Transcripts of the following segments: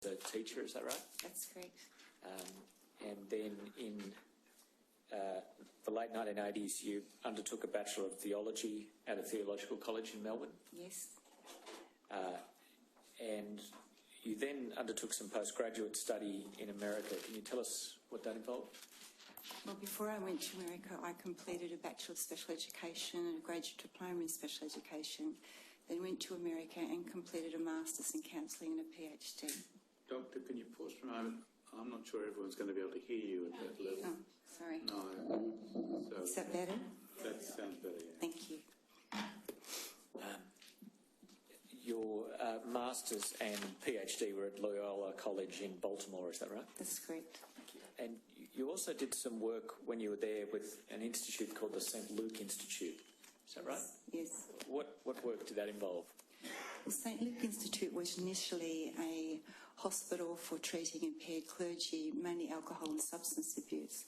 the teacher, is that right? That's correct. And then in the late 1980s, you undertook a Bachelor of Theology at a theological college in Melbourne. Yes. And you then undertook some postgraduate study in America. Can you tell us what that involved? Well, before I went to America, I completed a Bachelor of Special Education and a Graduate Diploma in Special Education. Then went to America and completed a Master's in Counselling and a PhD. Doctor, can you pause for a moment? I'm not sure everyone's going to be able to hear you at that level. Oh, sorry. No. So is that better? That sounds better, yeah. Thank you. Your Masters and PhD were at Loyola College in Baltimore, is that right? That's correct. And you also did some work when you were there with an institute called the St. Luke Institute, is that right? Yes. What work did that involve? The St. Luke Institute was initially a hospital for treating impaired clergy, mainly alcohol and substance abuse.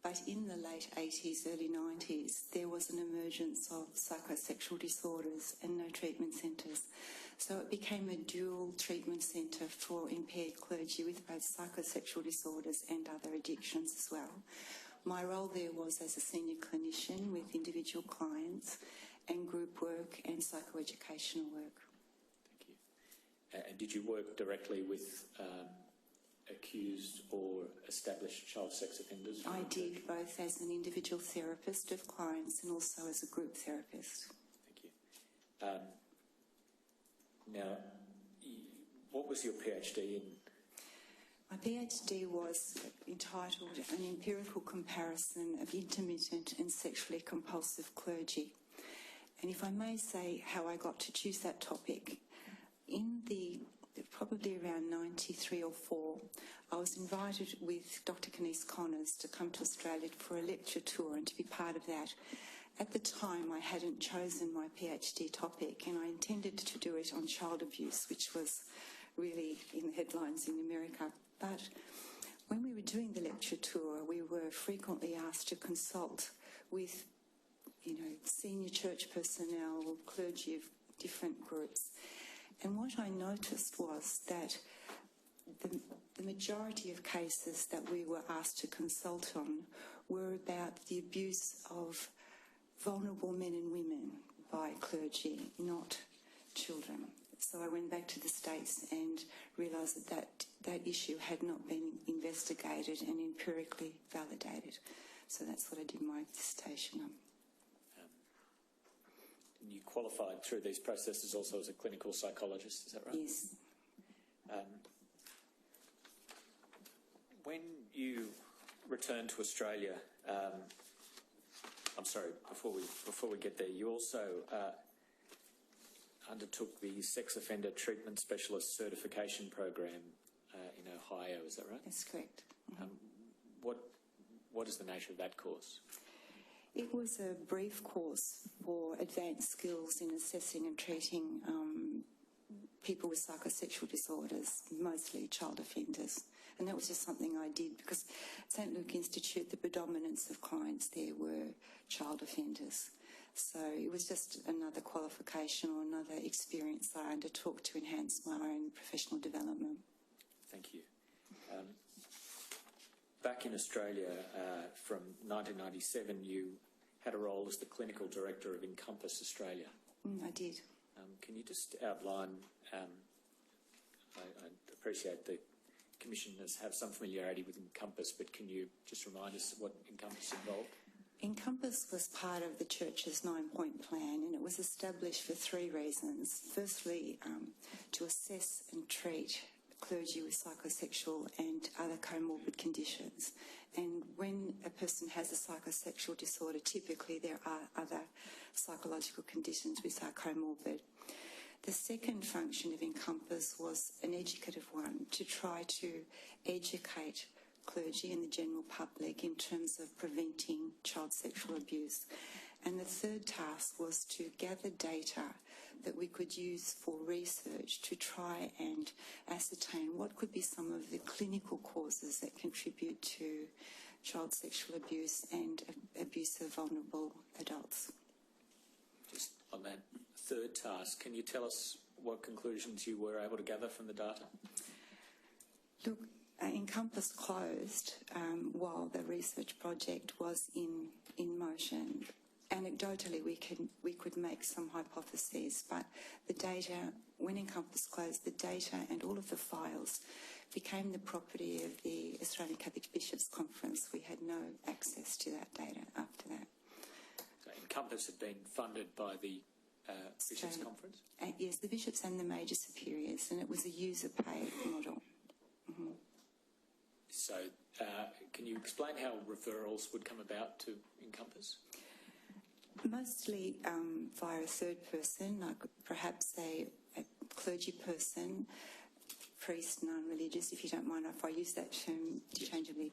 But in the late 80s, early 90s, there was an emergence of psychosexual disorders and no treatment centres. So it became a dual treatment centre for impaired clergy with both psychosexual disorders and other addictions as well. My role there was as a senior clinician with individual clients and group work and psychoeducational work. Thank you. And did you work directly with accused or established child sex offenders? I did, both as an individual therapist of clients and also as a group therapist. Thank you. Now, what was your PhD in? My PhD was entitled An Empirical Comparison of Intermittent and Sexually Compulsive Clergy. And if I may say how I got to choose that topic, in probably around 93 or 4, I was invited with Dr. Kenise Connors to come to Australia for a lecture tour and to be part of that. At the time, I hadn't chosen my PhD topic, and I intended to do it on child abuse, which was really in the headlines in America. But when we were doing the lecture tour, we were frequently asked to consult with, senior church personnel, clergy of different groups. And what I noticed was that the majority of cases that we were asked to consult on were about the abuse of vulnerable men and women by clergy, not children. So I went back to the States and realised that issue had not been investigated and empirically validated. So that's what I did my dissertation on. And you qualified through these processes also as a clinical psychologist, is that right? Yes. When you returned to Australia, I'm sorry, before we get there, you also undertook the Sex Offender Treatment Specialist Certification Program in Ohio, is that right? That's correct. Mm-hmm. What is the nature of that course? It was a brief course for advanced skills in assessing and treating people with psychosexual disorders, mostly child offenders. And that was just something I did because St. Luke Institute, the predominance of clients there were child offenders. So it was just another qualification or another experience that I undertook to enhance my own professional development. Thank you. Back in Australia, from 1997, you had a role as the Clinical Director of Encompass Australia. I did. Can you just outline, I appreciate the Commissioners have some familiarity with Encompass, but can you just remind us what Encompass involved? Encompass was part of the Church's 9-point plan, and it was established for 3 reasons. Firstly, to assess and treat clergy with psychosexual and other comorbid conditions. And when a person has a psychosexual disorder, typically there are other psychological conditions which are comorbid. The second function of Encompass was an educative one, to try to educate clergy and the general public in terms of preventing child sexual abuse. And the third task was to gather data that we could use for research to try and ascertain what could be some of the clinical causes that contribute to child sexual abuse and abuse of vulnerable adults. Just on that third task, can you tell us what conclusions you were able to gather from the data? Look, Encompass closed while the research project was in motion. Anecdotally, we could make some hypotheses, but the data, when Encompass closed, the data and all of the files became the property of the Australian Catholic Bishops' Conference. We had no access to that data after that. So Encompass had been funded by the Bishops' Conference? Yes, the bishops and the major superiors, and it was a user-paid model. Mm-hmm. So can you explain how referrals would come about to Encompass? Mostly via a third person, like perhaps a clergy person, priest, non-religious, if you don't mind if I use that term interchangeably.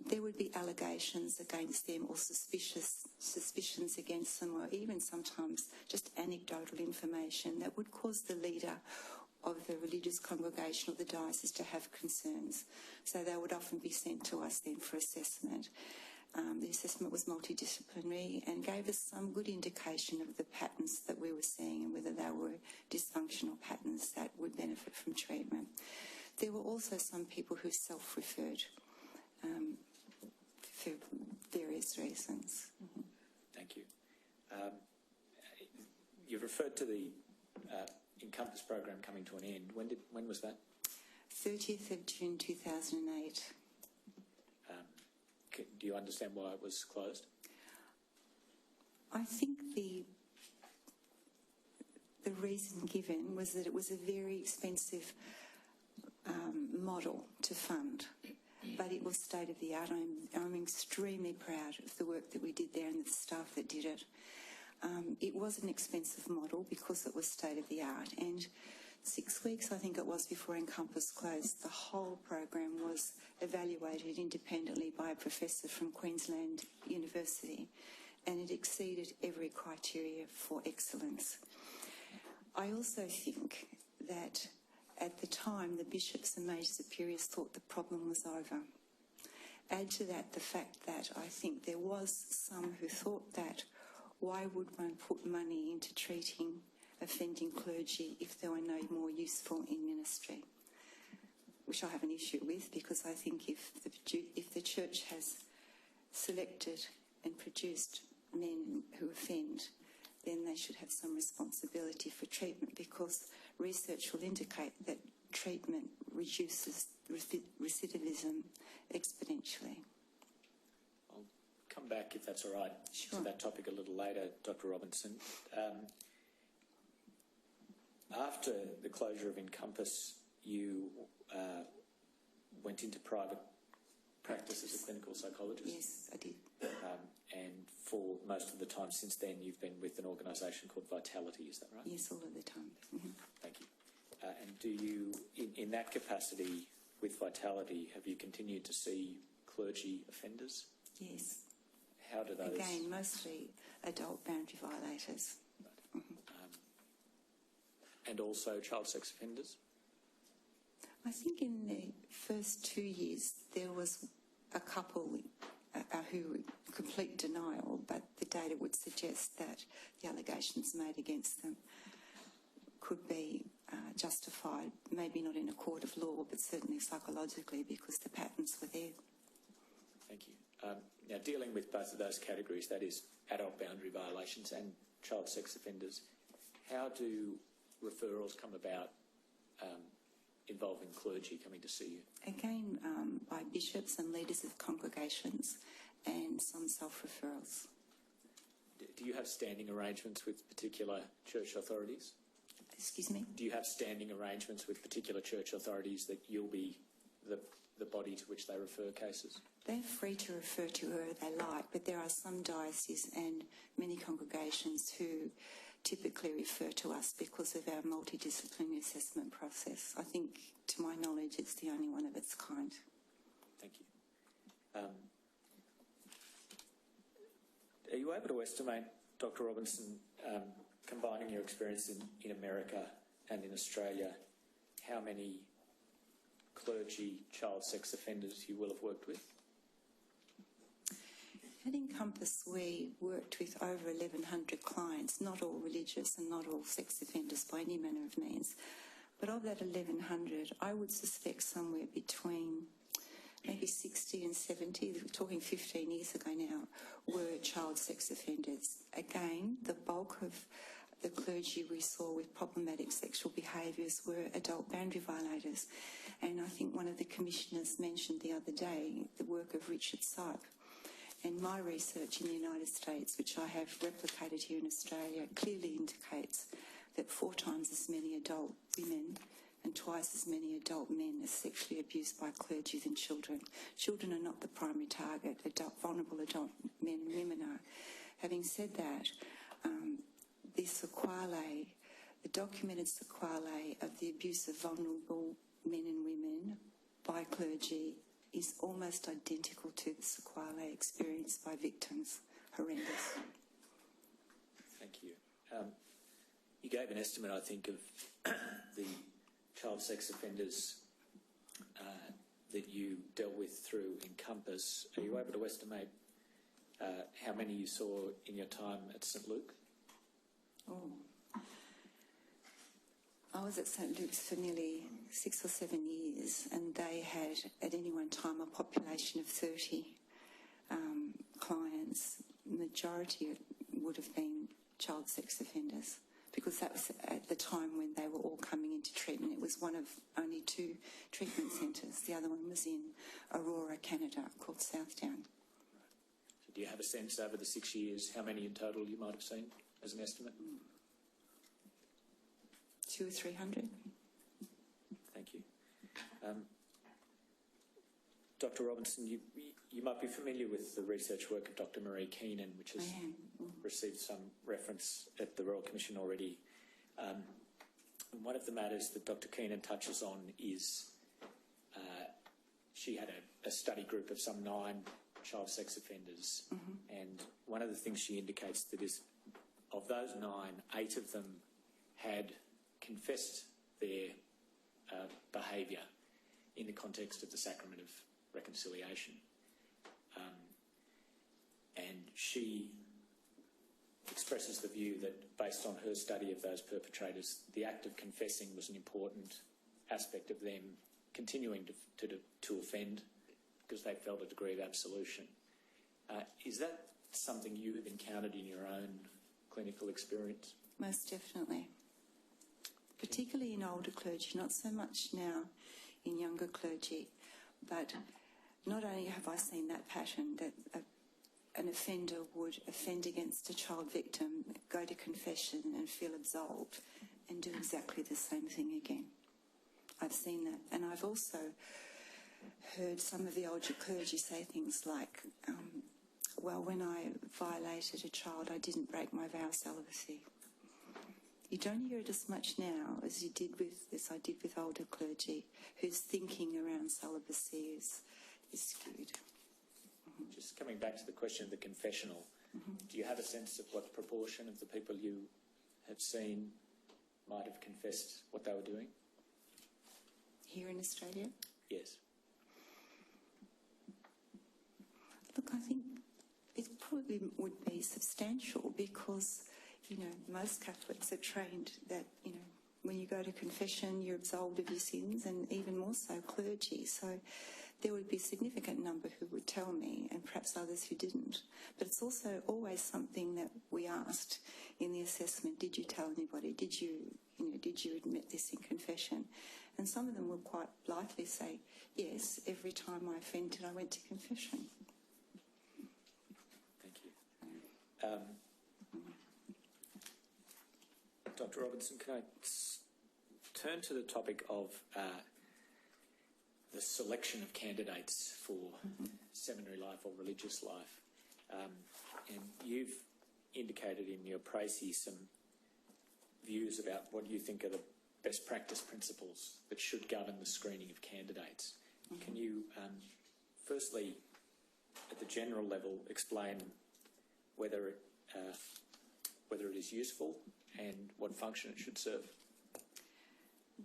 There would be allegations against them or suspicions against them, or even sometimes just anecdotal information that would cause the leader of the religious congregation or the diocese to have concerns. So they would often be sent to us then for assessment. The assessment was multidisciplinary and gave us some good indication of the patterns that we were seeing and whether they were dysfunctional patterns that would benefit from treatment. There were also some people who self-referred for various reasons. Mm-hmm. Thank you. You referred to the Encompass program coming to an end. When was that? 30th of June 2008. Do you understand why it was closed? I think the reason given was that it was a very expensive model to fund, but it was state of the art. I'm extremely proud of the work that we did there and the staff that did it. It was an expensive model because it was state of the art, and 6 weeks, I think it was, before Encompass closed, the whole program was evaluated independently by a professor from Queensland University, and it exceeded every criteria for excellence. I also think that at the time, the bishops and major superiors thought the problem was over. Add to that the fact that I think there was some who thought that why would one put money into treating offending clergy if they were no more useful in ministry, which I have an issue with, because I think if the church has selected and produced men who offend, then they should have some responsibility for treatment, because research will indicate that treatment reduces recidivism exponentially. I'll come back, if that's all right, to that topic a little later, Dr. Robinson. After the closure of Encompass, you went into private practice as a clinical psychologist? Yes, I did. And for most of the time since then, you've been with an organisation called Vitality, is that right? Yes, all of the time. Mm-hmm. Thank you. And do you, in that capacity with Vitality, have you continued to see clergy offenders? Yes. How do those... Again, mostly adult boundary violators. Right. Mm-hmm. And also child sex offenders? I think in the first 2 years there was a couple who were complete denial, but the data would suggest that the allegations made against them could be justified, maybe not in a court of law, but certainly psychologically, because the patterns were there. Thank you. Now, dealing with both of those categories, that is adult boundary violations and child sex offenders, how do referrals come about involving clergy coming to see you? Again, by bishops and leaders of congregations, and some self-referrals. Do you have standing arrangements with particular church authorities? Excuse me? Do you have standing arrangements with particular church authorities that you'll be the body to which they refer cases? They're free to refer to whoever they like, but there are some dioceses and many congregations who typically refer to us because of our multidisciplinary assessment process. I think, to my knowledge, it's the only one of its kind. Thank you. Are you able to estimate, Dr. Robinson, combining your experience in America and in Australia, how many clergy child sex offenders you will have worked with? At Encompass, we worked with over 1,100 clients, not all religious and not all sex offenders by any manner of means. But of that 1,100, I would suspect somewhere between maybe 60 and 70, we're talking 15 years ago now, were child sex offenders. Again, the bulk of the clergy we saw with problematic sexual behaviours were adult boundary violators. And I think one of the commissioners mentioned the other day the work of Richard Sype. And my research in the United States, which I have replicated here in Australia, clearly indicates that 4 times as many adult women and twice as many adult men are sexually abused by clergy than children. Children are not the primary target. Vulnerable adult men and women are. Having said that, the sequelae, the documented sequelae of the abuse of vulnerable men and women by clergy is almost identical to the sequelae experienced by victims. Horrendous. Thank you. You gave an estimate, I think, of the child sex offenders that you dealt with through Encompass. Are you able to estimate how many you saw in your time at St Luke? Oh. I was at St Luke's for nearly 6 or 7 years, and they had at any one time a population of 30 clients. The majority would have been child sex offenders, because that was at the time when they were all coming into treatment. It was one of only 2 treatment centres. The other one was in Aurora, Canada, called Southdown. So do you have a sense over the 6 years how many in total you might have seen as an estimate? 200 or 300. Thank you. Dr. Robinson, you might be familiar with the research work of Dr. Marie Keenan, which has received some reference at the Royal Commission already. And one of the matters that Dr. Keenan touches on is she had a study group of some 9 child sex offenders, and one of the things she indicates that is, of those 9, 8 of them had confessed their behaviour in the context of the sacrament of reconciliation. And she expresses the view that, based on her study of those perpetrators, the act of confessing was an important aspect of them continuing to offend because they felt a degree of absolution. Is that something you have encountered in your own clinical experience? Most definitely. Particularly in older clergy, not so much now in younger clergy, but not only have I seen that pattern, that an offender would offend against a child victim, go to confession and feel absolved and do exactly the same thing again. I've seen that. And I've also heard some of the older clergy say things like, well, when I violated a child, I didn't break my vow of celibacy. You don't hear it as much now as I did with older clergy, whose thinking around celibacy is skewed. Just coming back to the question of the confessional, do you have a sense of what proportion of the people you have seen might have confessed what they were doing? Here in Australia? Yes. Look, I think it probably would be substantial because, most Catholics are trained that, when you go to confession, you're absolved of your sins, and even more so clergy. So there would be a significant number who would tell me, and perhaps others who didn't. But it's also always something that we asked in the assessment: did you tell anybody? Did you admit this in confession? And some of them will quite blithely say, yes, every time I offended, I went to confession. Thank you. Dr. Robinson, can I turn to the topic of the selection of candidates for seminary life or religious life? And you've indicated in your précis some views about what you think are the best practice principles that should govern the screening of candidates. Can you, firstly, at the general level, explain whether it is useful and what function it should serve?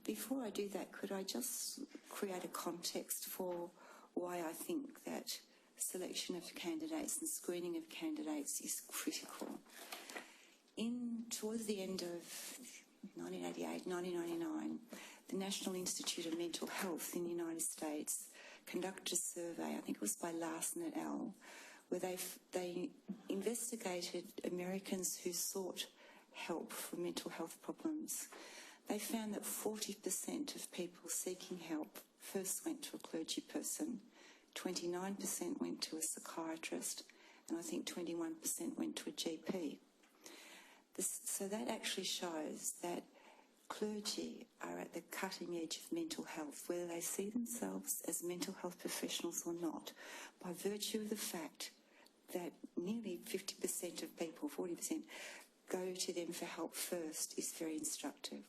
Before I do that, could I just create a context for why I think that selection of candidates and screening of candidates is critical? Towards the end of 1988, 1999, the National Institute of Mental Health in the United States conducted a survey, I think it was by Larson et al., where they investigated Americans who sought help for mental health problems. They found that 40% of people seeking help first went to a clergy person, 29% went to a psychiatrist, and I think 21% went to a GP. So that actually shows that clergy are at the cutting edge of mental health, whether they see themselves as mental health professionals or not, by virtue of the fact that nearly 50% of people, 40%, go to them for help first is very instructive.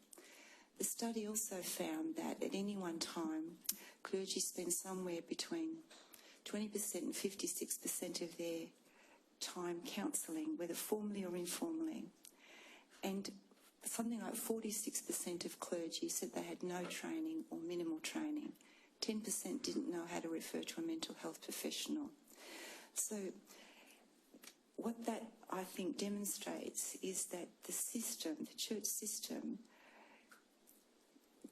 The study also found that at any one time, clergy spend somewhere between 20% and 56% of their time counselling, whether formally or informally. And something like 46% of clergy said they had no training or minimal training. 10% didn't know how to refer to a mental health professional. So what that, I think, demonstrates is that the system, the church system,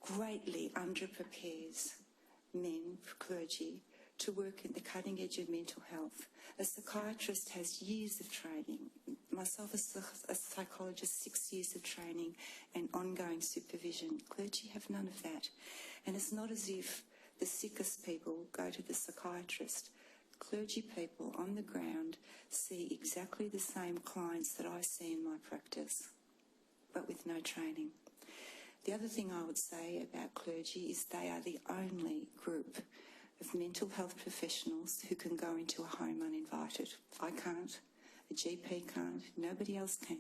greatly underprepares men, clergy, to work at the cutting edge of mental health. A psychiatrist has years of training. Myself as a psychologist, 6 years of training and ongoing supervision. Clergy have none of that. And it's not as if the sickest people go to the psychiatrist. Clergy people on the ground see exactly the same clients that I see in my practice, but with no training. The other thing I would say about clergy is they are the only group of mental health professionals who can go into a home uninvited. I can't, a GP can't, nobody else can.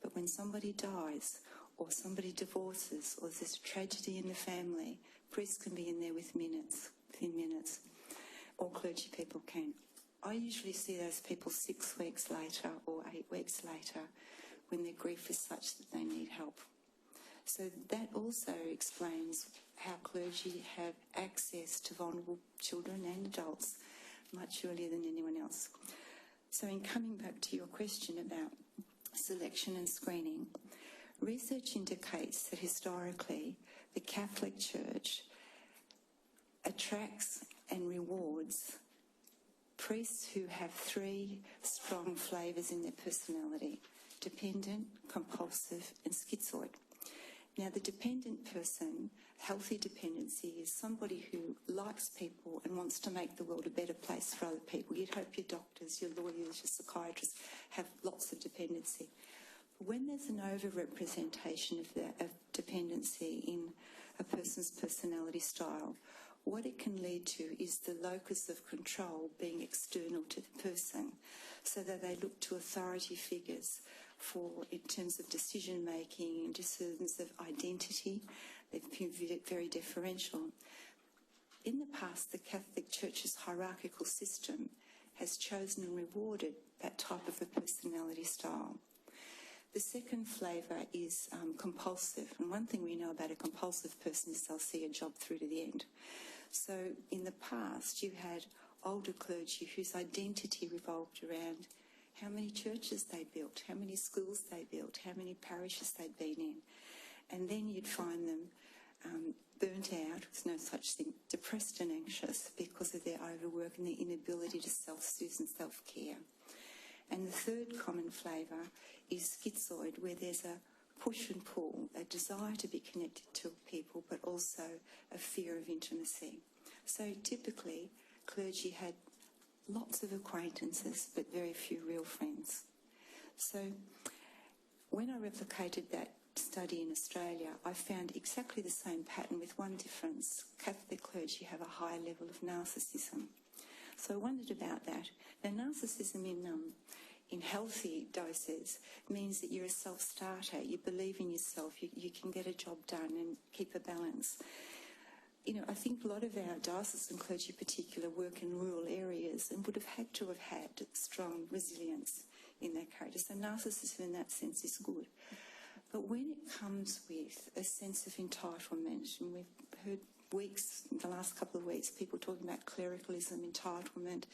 But when somebody dies or somebody divorces or there's a tragedy in the family, priests can be in there within minutes, or clergy people can. I usually see those people 6 weeks later or 8 weeks later when their grief is such that they need help. So that also explains how clergy have access to vulnerable children and adults much earlier than anyone else. So in coming back to your question about selection and screening, research indicates that historically the Catholic Church attracts and rewards priests who have 3 strong flavours in their personality: dependent, compulsive and schizoid. Now, the dependent person, healthy dependency, is somebody who likes people and wants to make the world a better place for other people. You'd hope your doctors, your lawyers, your psychiatrists have lots of dependency. But when there's an over-representation of dependency in a person's personality style, what it can lead to is the locus of control being external to the person, so that they look to authority figures in terms of decision making, in terms of identity. They've been very deferential. In the past, the Catholic Church's hierarchical system has chosen and rewarded that type of a personality style. The second flavour is compulsive. And one thing we know about a compulsive person is they'll see a job through to the end. So in the past, you had older clergy whose identity revolved around how many churches they built, how many schools they built, how many parishes they'd been in. And then you'd find them burnt out, with no such thing, depressed and anxious because of their overwork and their inability to self-soothe and self-care. And the third common flavour is schizoid, where there's a push and pull, a desire to be connected to people, but also a fear of intimacy. So typically, clergy had lots of acquaintances, but very few real friends. So when I replicated that study in Australia, I found exactly the same pattern with one difference. Catholic clergy have a high level of narcissism. So I wondered about that. Now, narcissism in healthy doses means that you're a self-starter, you believe in yourself, you can get a job done and keep a balance. You know, I think a lot of our diocesan clergy in particular work in rural areas and would have had to have had strong resilience in their character. So narcissism in that sense is good. But when it comes with a sense of entitlement, and we've heard weeks, the last couple of weeks, people talking about clericalism, entitlement,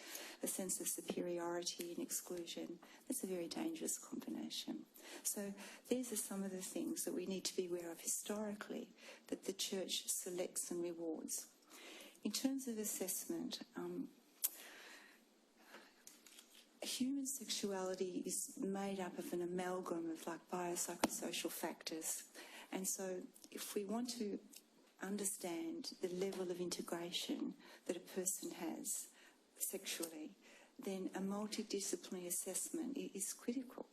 a sense of superiority and exclusion. That's a very dangerous combination. So these are some of the things that we need to be aware of historically that the church selects and rewards. In terms of assessment, human sexuality is made up of an amalgam of like biopsychosocial factors. And so if we want to understand the level of integration that a person has sexually, then a multidisciplinary assessment is critical.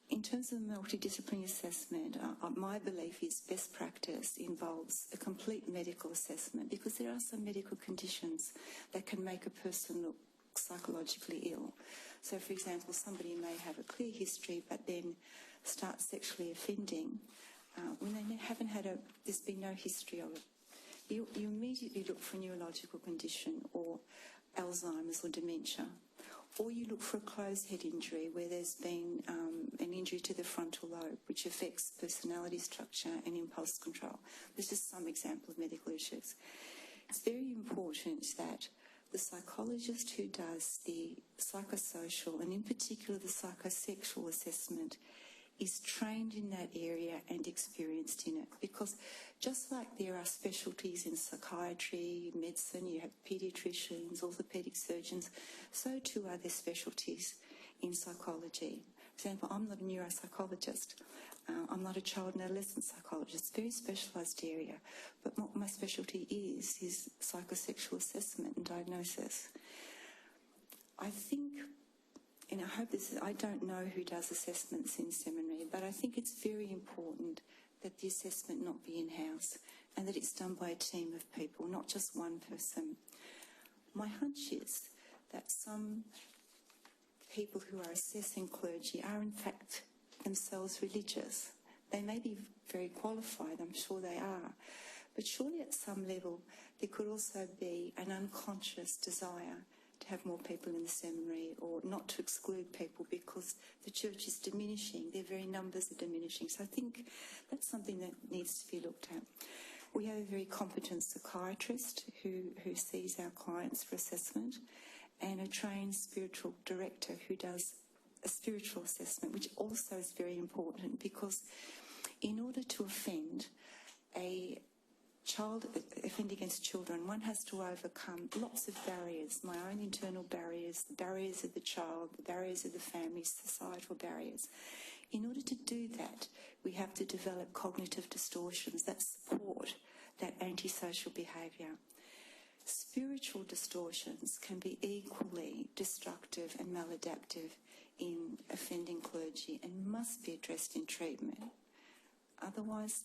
In terms of multidisciplinary assessment, my belief is best practice involves a complete medical assessment, because there are some medical conditions that can make a person look psychologically ill. So, for example, somebody may have a clear history but then start sexually offending when they haven't had there's been no history of it. You immediately look for a neurological condition or Alzheimer's or dementia. Or you look for a closed head injury where there's been an injury to the frontal lobe, which affects personality structure and impulse control. This is some example of medical issues. It's very important that the psychologist who does the psychosocial and in particular the psychosexual assessment is trained in that area and experienced in it, because just like there are specialties in psychiatry, medicine, you have paediatricians, orthopaedic surgeons, so too are there specialties in psychology. For example, I'm not a neuropsychologist. I'm not a child and adolescent psychologist. It's a very specialised area. But what my specialty is psychosexual assessment and diagnosis. I think, and I hope I don't know who does assessments in seminary, but I think it's very important that the assessment not be in-house and that it's done by a team of people, not just one person. My hunch is that some people who are assessing clergy are in fact themselves religious. They may be very qualified, I'm sure they are, but surely at some level there could also be an unconscious desire to have more people in the seminary, or not to exclude people because the church is diminishing, their very numbers are diminishing. So I think that's something that needs to be looked at. We have a very competent psychiatrist who sees our clients for assessment, and a trained spiritual director who does a spiritual assessment, which also is very important, because in order to offend against children, one has to overcome lots of barriers, my own internal barriers, the barriers of the child, the barriers of the family, societal barriers. In order to do that, we have to develop cognitive distortions that support that antisocial behaviour. Spiritual distortions can be equally destructive and maladaptive in offending clergy and must be addressed in treatment. Otherwise,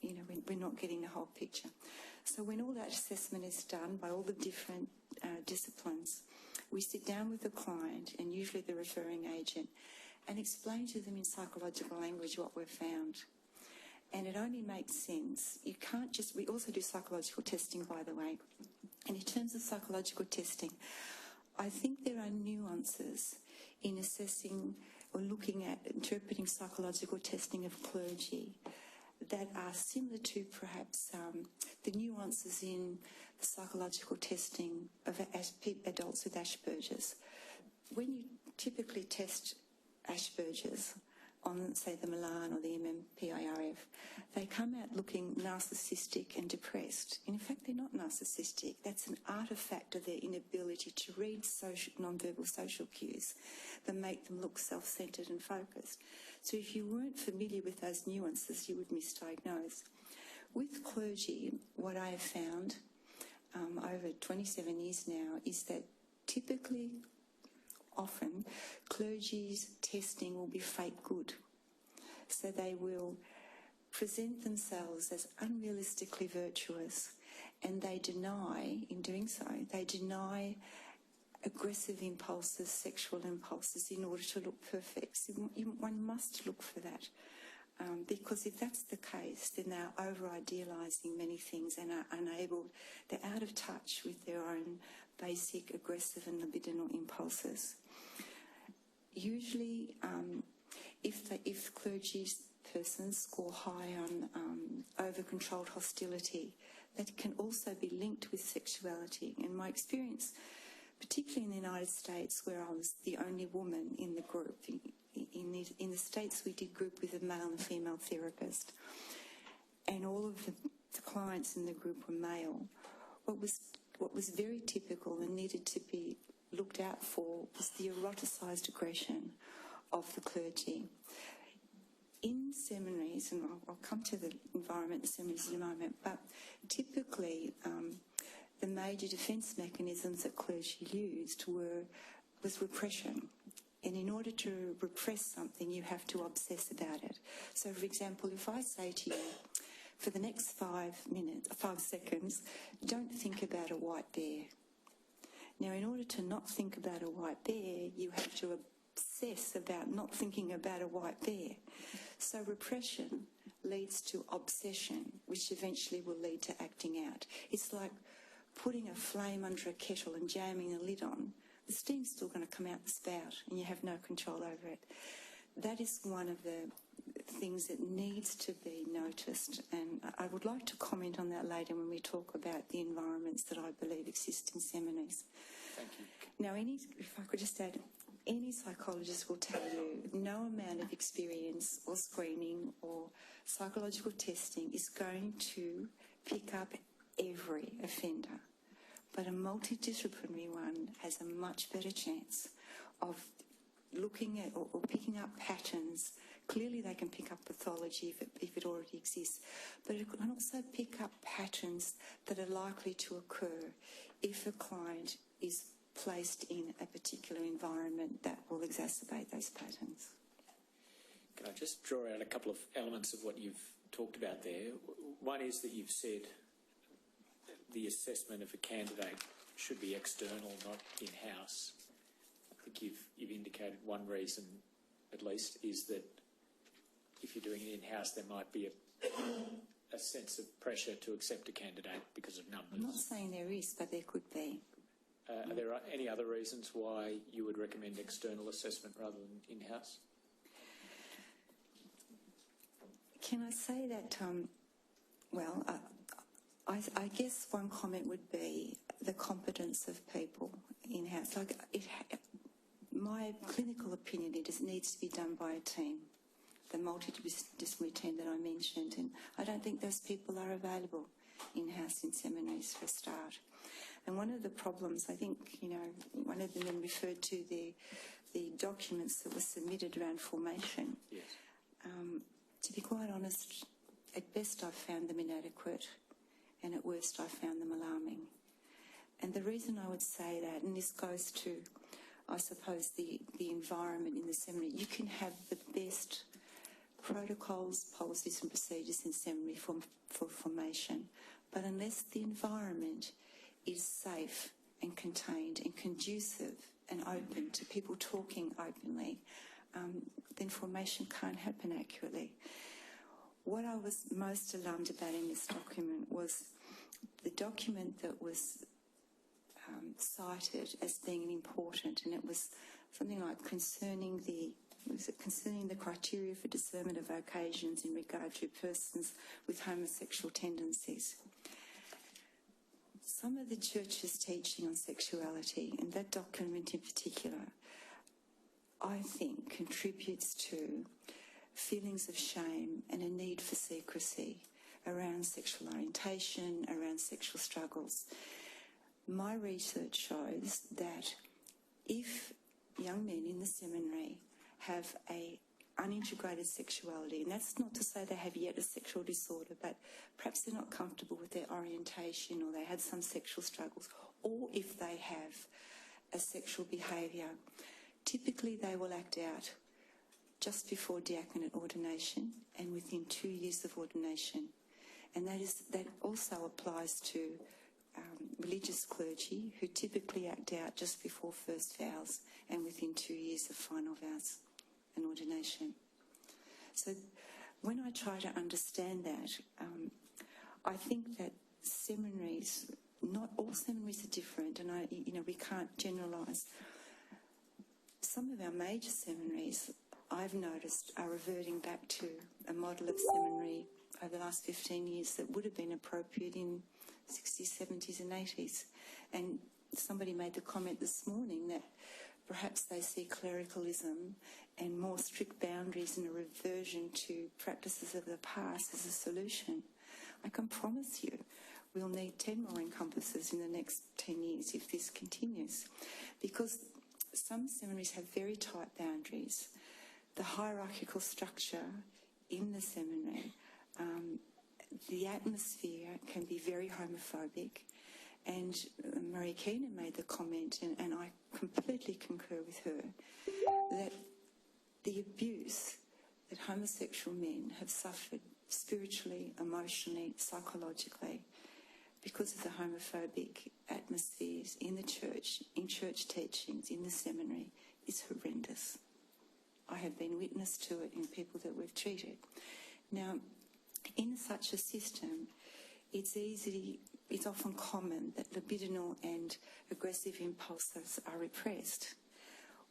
we're not getting the whole picture. So when all that assessment is done by all the different disciplines, we sit down with the client and usually the referring agent and explain to them in psychological language what we've found. And it only makes sense. You can't just... We also do psychological testing, by the way. And in terms of psychological testing, I think there are nuances in assessing or looking at interpreting psychological testing of clergy that are similar to perhaps the nuances in the psychological testing of adults with Asperger's. When you typically test Asperger's on, say, the Milan or the MMPIRF, they come out looking narcissistic and depressed. In fact, they're not narcissistic. That's an artefact of their inability to read non-verbal social cues that make them look self-centred and focused. So if you weren't familiar with those nuances, you would misdiagnose. With clergy, what I have found over 27 years now is that typically, often, clergy's testing will be fake good. So they will present themselves as unrealistically virtuous, and they deny, in doing so, they deny aggressive impulses, sexual impulses, in order to look perfect. So one must look for that. Because if that's the case, then they're over-idealising many things and are unable, they're out of touch with their own basic aggressive and libidinal impulses. Usually, if clergy persons score high on over-controlled hostility. That can also be linked with sexuality. In my experience, particularly in the United States, where I was the only woman in the group, in the States we did group with a male and female therapist, and all of the clients in the group were male. What was very typical and needed to be looked out for was the eroticised aggression of the clergy. In seminaries, and I'll come to the environment in seminaries in a moment, but typically the major defence mechanisms that clergy used was repression. And in order to repress something, you have to obsess about it. So, for example, if I say to you, for the next 5 seconds, don't think about a white bear. Now, in order to not think about a white bear, you have to obsess about not thinking about a white bear. So repression leads to obsession, which eventually will lead to acting out. It's like putting a flame under a kettle and jamming the lid on. The steam's still going to come out the spout and you have no control over it. That is one of the things that needs to be noticed, and I would like to comment on that later when we talk about the environments that I believe exist in seminaries. Thank you. Now, if I could just add, any psychologist will tell you no amount of experience or screening or psychological testing is going to pick up every offender. But a multidisciplinary one has a much better chance of looking at or picking up patterns. Clearly they can pick up pathology if it already exists, but it can also pick up patterns that are likely to occur if a client is placed in a particular environment that will exacerbate those patterns. Can I just draw out a couple of elements of what you've talked about there? One is that you've said the assessment of a candidate should be external, not in-house. I think you've indicated one reason, at least, is that if you're doing it in-house, there might be a sense of pressure to accept a candidate because of numbers. I'm not saying there is, but there could be. Are there any other reasons why you would recommend external assessment rather than in-house? Can I say that, I guess one comment would be the competence of people in-house. My clinical opinion, it needs to be done by a team, the multidisciplinary team that I mentioned, and I don't think those people are available in-house in seminaries for a start. And one of the problems, I think, one of them referred to the documents that were submitted around formation. Yes. To be quite honest, at best I've found them inadequate, and at worst I've found them alarming. And the reason I would say that, and this goes to, I suppose, the environment in the seminary, you can have the best protocols, policies and procedures in seminary for formation, but unless the environment is safe and contained and conducive and open to people talking openly, then formation can't happen accurately. What I was most alarmed about in this document was the document that was cited as being important, and it was something like concerning the criteria for discernment of occasions in regard to persons with homosexual tendencies. Some of the church's teaching on sexuality, and that document in particular, I think contributes to feelings of shame and a need for secrecy around sexual orientation, around sexual struggles. My research shows that if young men in the seminary have a unintegrated sexuality, and that's not to say they have yet a sexual disorder, but perhaps they're not comfortable with their orientation, or they had some sexual struggles, or if they have a sexual behaviour, typically they will act out just before diaconate ordination and within 2 years of ordination. And that also applies to religious clergy, who typically act out just before first vows and within 2 years of final vows and ordination. So when I try to understand that, I think that seminaries, not all seminaries are different, and we can't generalise. Some of our major seminaries, I've noticed are reverting back to a model of seminary over the last 15 years that would have been appropriate in 60s, 70s and 80s. And somebody made the comment this morning that perhaps they see clericalism and more strict boundaries and a reversion to practices of the past as a solution. I can promise you we'll need 10 more Encompasses in the next 10 years if this continues, because some seminaries have very tight boundaries. The hierarchical structure in the seminary, the atmosphere can be very homophobic. And Marie Keenan made the comment, and I completely concur with her, that the abuse that homosexual men have suffered spiritually, emotionally, psychologically, because of the homophobic atmospheres in the church, in church teachings, in the seminary, is horrendous. I have been witness to it in people that we've treated. Now, in such a system, it's often common that libidinal and aggressive impulses are repressed.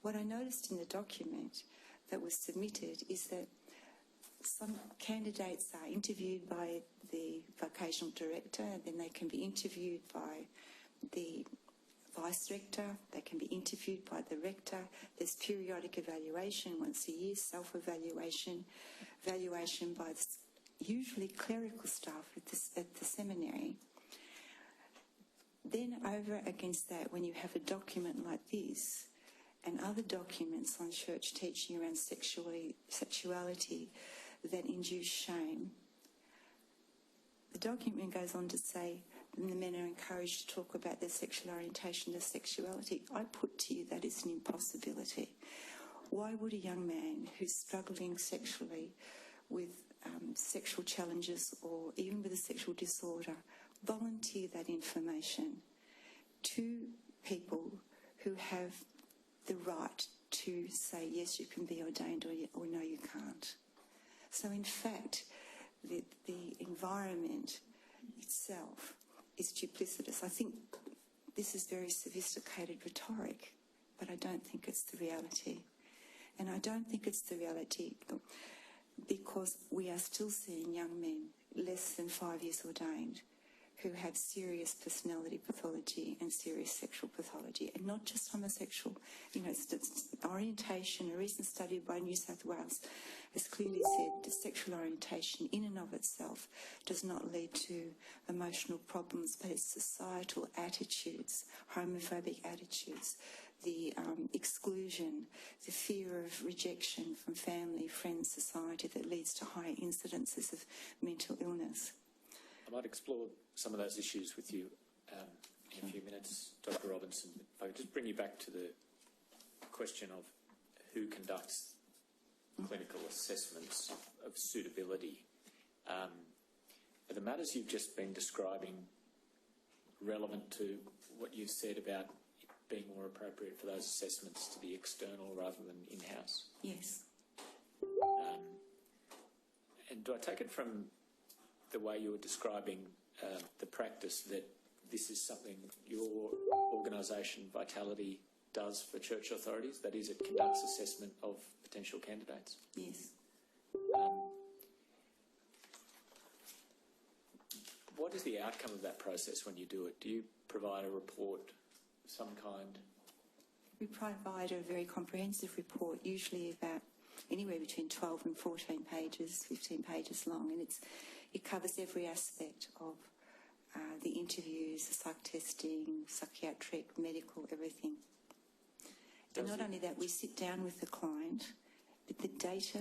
What I noticed in the document that was submitted is that some candidates are interviewed by the vocational director, then they can be interviewed by the vice rector, they can be interviewed by the rector. There's periodic evaluation once a year, self-evaluation, evaluation by usually clerical staff at the seminary. Then over against that, when you have a document like this and other documents on church teaching around sexuality that induce shame, the document goes on to say the men are encouraged to talk about their sexual orientation, their sexuality. I put to you that is an impossibility. Why would a young man who's struggling sexually with sexual challenges or even with a sexual disorder volunteer that information to people who have the right to say, yes, you can be ordained, or no, you can't? So in fact, the environment itself is duplicitous. I think this is very sophisticated rhetoric, but I don't think it's the reality. And I don't think it's the reality because we are still seeing young men less than 5 years ordained who have serious personality pathology and serious sexual pathology, and not just homosexual. You know, it's orientation. A recent study by New South Wales has clearly said that sexual orientation in and of itself does not lead to emotional problems, but it's societal attitudes, homophobic attitudes, the exclusion, the fear of rejection from family, friends, society that leads to high incidences of mental illness. I might explore some of those issues with you in a few minutes, Dr. Robinson. If I could just bring you back to the question of who conducts clinical assessments of suitability. Are the matters you've just been describing relevant to what you've said about it being more appropriate for those assessments to be external rather than in-house? Yes. And do I take it from the way you were describing the practice that this is something your organisation, Vitality, does for church authorities? That is, it conducts assessment of potential candidates? Yes. What is the outcome of that process when you do it? Do you provide a report of some kind? We provide a very comprehensive report, usually about anywhere between 12 and 14 pages, 15 pages long, and it covers every aspect of the interviews, the psych testing, psychiatric, medical, everything. And not only that, we sit down with the client, but the data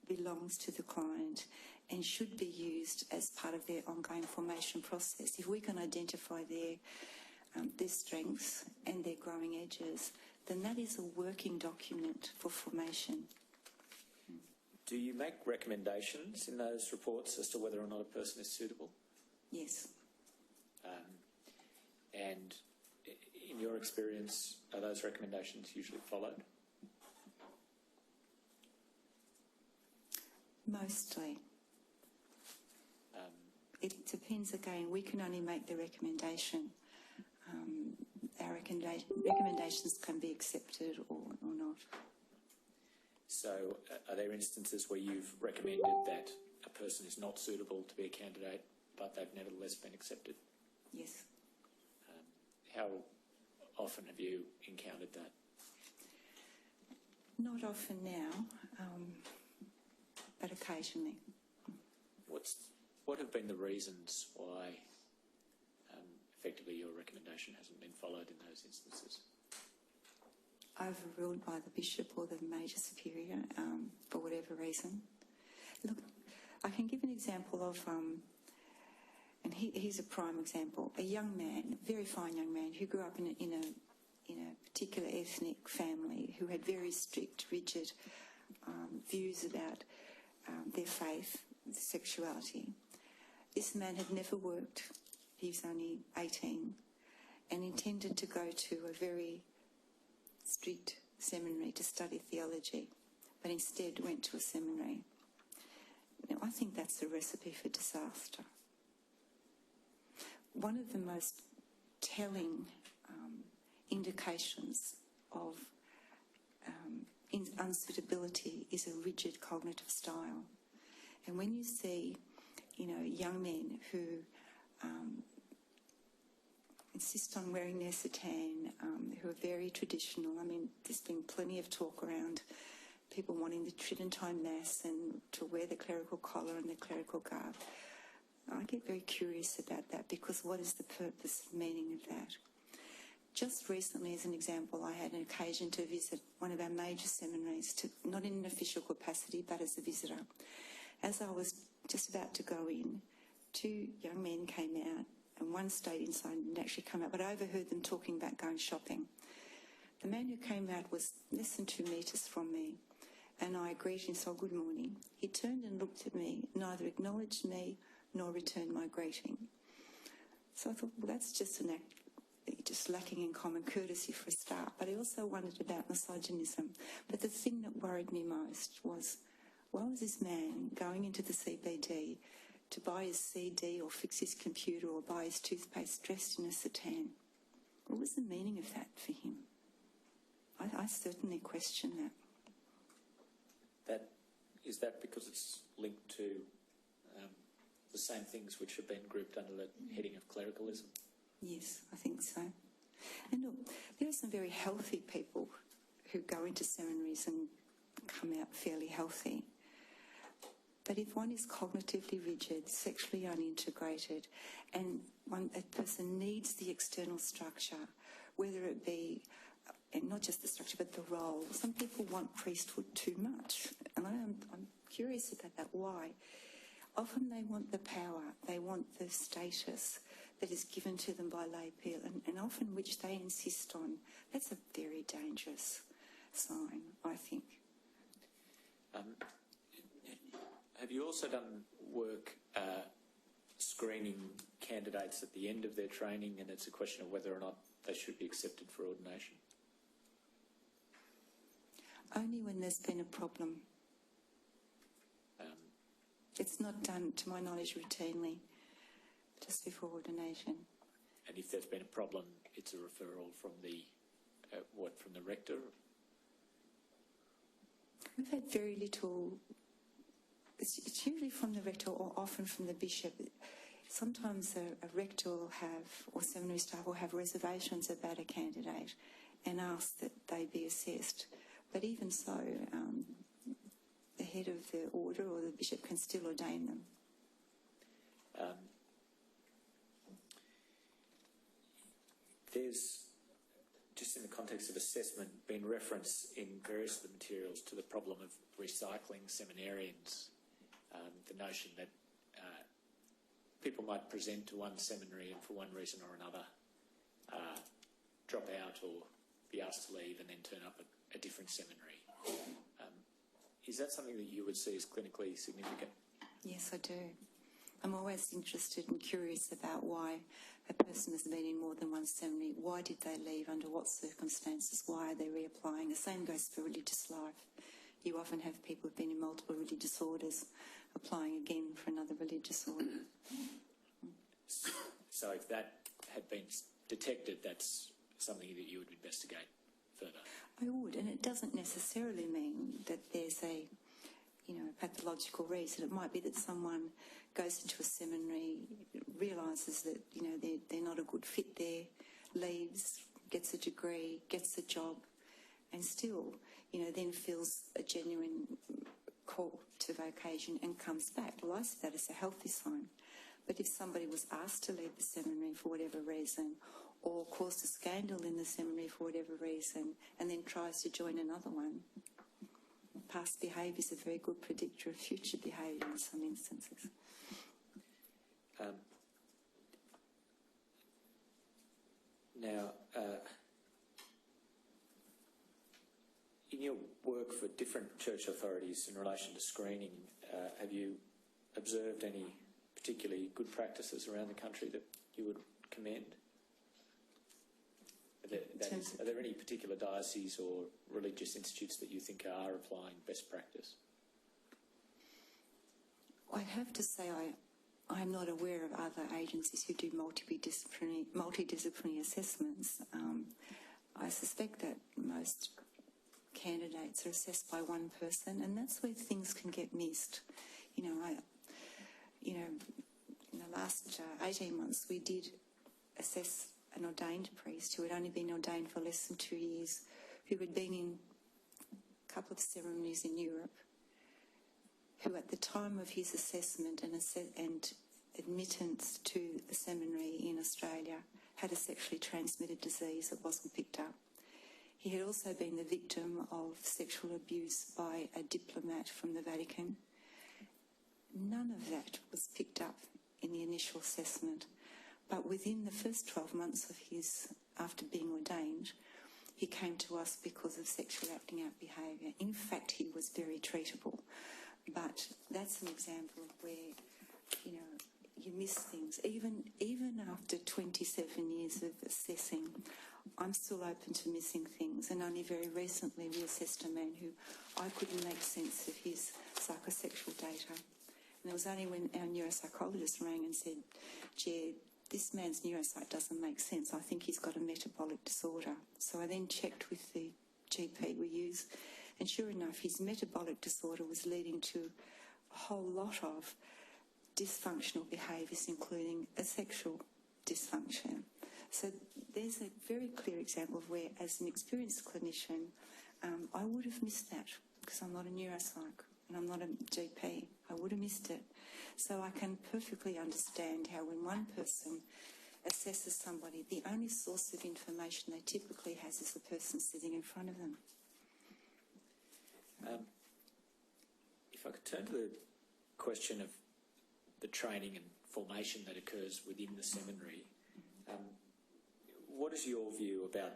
belongs to the client and should be used as part of their ongoing formation process. If we can identify their strengths and their growing edges, then that is a working document for formation. Do you make recommendations in those reports as to whether or not a person is suitable? Yes. And in your experience, are those recommendations usually followed? Mostly. It depends again. We can only make the recommendation. Our recommendations can be accepted or not. So are there instances where you've recommended that a person is not suitable to be a candidate, but they've nevertheless been accepted? Yes. How often have you encountered that? Not often now, but occasionally. What have been the reasons why effectively your recommendation hasn't been followed in those instances? Overruled by the bishop or the major superior for whatever reason. Look, I can give an example of, and here's a prime example, a young man, a very fine young man who grew up in a particular ethnic family who had very strict, rigid views about their faith, sexuality. This man had never worked. He was only 18 and intended to go to a very strict seminary to study theology, but instead went to a seminary. Now, I think that's a recipe for disaster. One of the most telling indications of unsuitability is a rigid cognitive style. And when you see, young men who insist on wearing their soutane, who are very traditional. I mean, there's been plenty of talk around people wanting the Tridentine Mass and to wear the clerical collar and the clerical garb. I get very curious about that because what is the purpose and meaning of that? Just recently, as an example, I had an occasion to visit one of our major seminaries, not in an official capacity, but as a visitor. As I was just about to go in, two young men came out, and one stayed inside and didn't actually come out, but I overheard them talking about going shopping. The man who came out was less than 2 metres from me, and I greeted him, so good morning. He turned and looked at me, neither acknowledged me nor returned my greeting. So I thought, well, that's just an act, just lacking in common courtesy for a start. But I also wondered about misogynism. But the thing that worried me most was, why was this man going into the CBD to buy his CD or fix his computer or buy his toothpaste dressed in a soutane? What was the meaning of that for him? I certainly question that. Is that because it's linked to the same things which have been grouped under the heading of clericalism? Yes, I think so. And look, there are some very healthy people who go into seminaries and come out fairly healthy. But if one is cognitively rigid, sexually unintegrated, and a person needs the external structure, whether it be, and not just the structure, but the role. Some people want priesthood too much, and I'm curious about that. Why? Often they want the power, they want the status that is given to them by lay people, and often which they insist on. That's a very dangerous sign, I think. Have you also done work screening candidates at the end of their training, and it's a question of whether or not they should be accepted for ordination? Only when there's been a problem. It's not done, to my knowledge, routinely, just before ordination. And if there's been a problem, it's a referral from the rector? We've had very little. It's usually from the rector or often from the bishop. Sometimes a rector will have, or seminary staff will have reservations about a candidate and ask that they be assessed. But even so, the head of the order or the bishop can still ordain them. There's, just in the context of assessment, been reference in various of the materials to the problem of recycling seminarians. The notion that people might present to one seminary and for one reason or another drop out or be asked to leave and then turn up at a different seminary. Is that something that you would see as clinically significant? Yes, I do. I'm always interested and curious about why a person has been in more than one seminary. Why did they leave? Under what circumstances? Why are they reapplying? The same goes for religious life. You often have people who've been in multiple religious orders applying again for another religious order. So if that had been detected, that's something that you would investigate further? I would, and it doesn't necessarily mean that there's a, pathological reason. It might be that someone goes into a seminary, realises that, they're not a good fit there, leaves, gets a degree, gets a job, and still, then feels a genuine call to vocation and comes back. Well, I see that as a healthy sign. But if somebody was asked to leave the seminary for whatever reason, or caused a scandal in the seminary for whatever reason, and then tries to join another one, past behaviour is a very good predictor of future behaviour in some instances. In your work for different church authorities in relation to screening, have you observed any particularly good practices around the country that you would commend? Are there any particular dioceses or religious institutes that you think are applying best practice? I'd have to say I'm not aware of other agencies who do multidisciplinary assessments. I suspect that most candidates are assessed by one person, and that's where things can get missed. In the last 18 months, we did assess an ordained priest who had only been ordained for less than 2 years, who had been in a couple of ceremonies in Europe, who at the time of his assessment and admittance to the seminary in Australia had a sexually transmitted disease that wasn't picked up. He had also been the victim of sexual abuse by a diplomat from the Vatican. None of that was picked up in the initial assessment. But within the first 12 months of after being ordained, he came to us because of sexual acting out behaviour. In fact, he was very treatable. But that's an example of where, you miss things. Even after 27 years of assessing, I'm still open to missing things. And only very recently we assessed a man who I couldn't make sense of his psychosexual data. And it was only when our neuropsychologist rang and said, "Gee, this man's neuropsych doesn't make sense. I think he's got a metabolic disorder." So I then checked with the GP we use, and sure enough, his metabolic disorder was leading to a whole lot of dysfunctional behaviours, including a sexual dysfunction. So there's a very clear example of where, as an experienced clinician, I would have missed that because I'm not a neuropsych and I'm not a GP. I would have missed it. So I can perfectly understand how when one person assesses somebody, the only source of information they typically has is the person sitting in front of them. If I could turn to the question of the training and formation that occurs within the seminary, what is your view about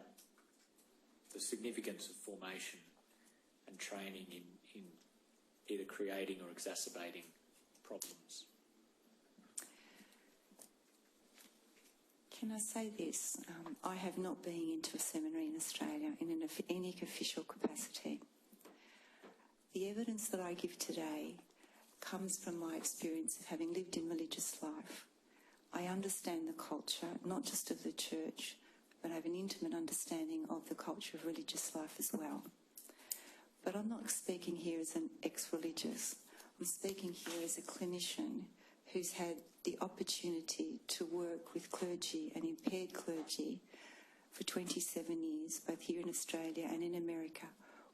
the significance of formation and training in either creating or exacerbating problems? Can I say this? I have not been into a seminary in Australia in any official capacity. The evidence that I give today comes from my experience of having lived in religious life. I understand the culture, not just of the church, but I have an intimate understanding of the culture of religious life as well. But I'm not speaking here as an ex-religious. I'm speaking here as a clinician who's had the opportunity to work with clergy and impaired clergy for 27 years, both here in Australia and in America,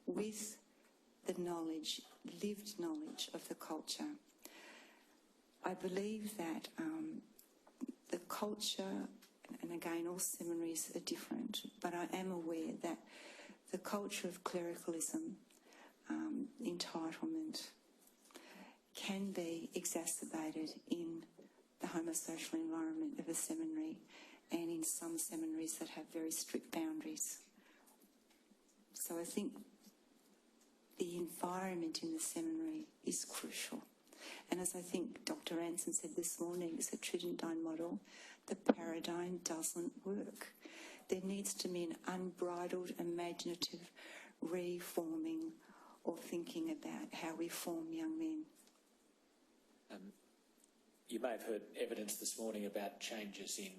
with the knowledge, lived knowledge of the culture. I believe that the culture, and again, all seminaries are different, but I am aware that the culture of clericalism, entitlement, can be exacerbated in the homosocial environment of a seminary and in some seminaries that have very strict boundaries. So I think the environment in the seminary is crucial. And as I think Dr. Anson said this morning, it's a Tridentine model. The paradigm doesn't work. There needs to be an unbridled, imaginative reforming or thinking about how we form young men. You may have heard evidence this morning about changes in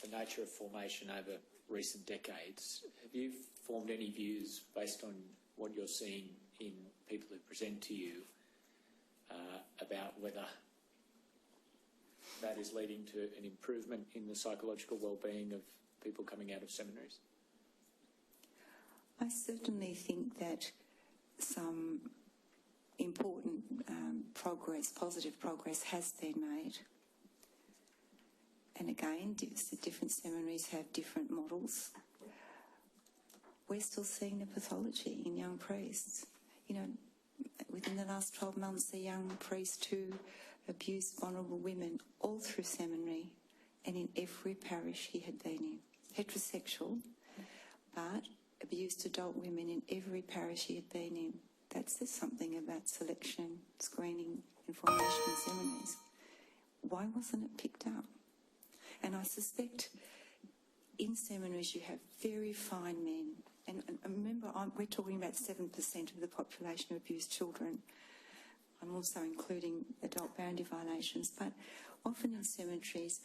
the nature of formation over recent decades, have you formed any views based on what you're seeing in people who present to you about whether that is leading to an improvement in the psychological well-being of people coming out of seminaries? I certainly think that some important positive progress has been made. And again, different seminaries have different models. We're still seeing the pathology in young priests. You know, within the last 12 months, a young priest who abused vulnerable women all through seminary and in every parish he had been in. Heterosexual, but abused adult women in every parish he had been in. That says something about selection, screening, and formation in seminaries. Why wasn't it picked up? And I suspect in seminaries you have very fine men. And remember, we're talking about 7% of the population of abused children. I'm also including adult boundary violations. But often in seminaries,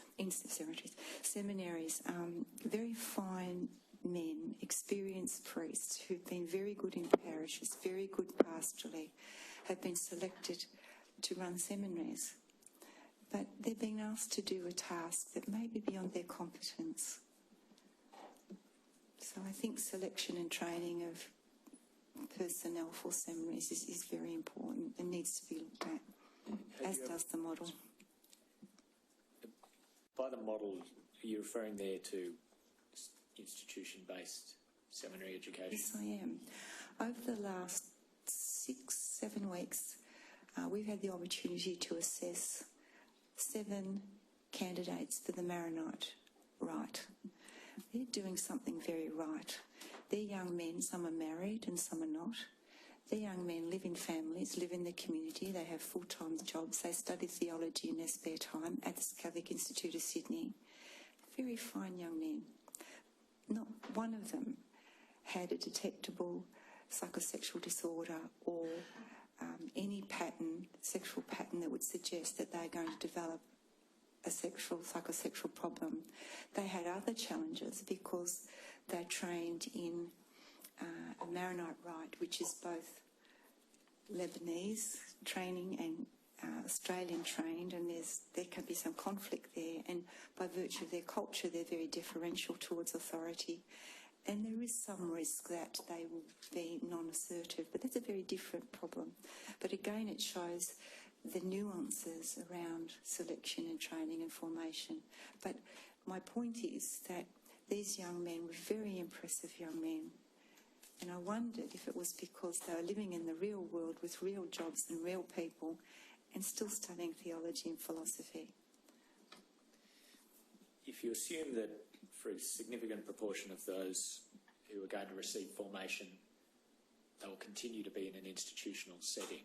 very fine men, experienced priests who've been very good in parishes, very good pastorally, have been selected to run seminaries. But they're being asked to do a task that may be beyond their competence. So I think selection and training of personnel for seminaries is very important and needs to be looked at, as does the model. By the model, are you referring there to institution-based seminary education? Yes, I am. Over the last 6-7 weeks, we've had the opportunity to assess 7 candidates for the Maronite Rite. They're doing something very right. They're young men, some are married and some are not. They're young men, live in families, live in the community, they have full-time jobs, they study theology in their spare time at the Catholic Institute of Sydney. Very fine young men. Not one of them had a detectable psychosexual disorder or any sexual pattern that would suggest that they're going to develop a psychosexual problem. They had other challenges because they're trained in a Maronite Rite, which is both Lebanese training and Australian trained, and there can be some conflict there. And by virtue of their culture, they're very deferential towards authority. And there is some risk that they will be non-assertive, but that's a very different problem. But again, it shows the nuances around selection and training and formation. But my point is that these young men were very impressive young men. And I wondered if it was because they were living in the real world with real jobs and real people and still studying theology and philosophy. If you assume that for a significant proportion of those who are going to receive formation, they will continue to be in an institutional setting,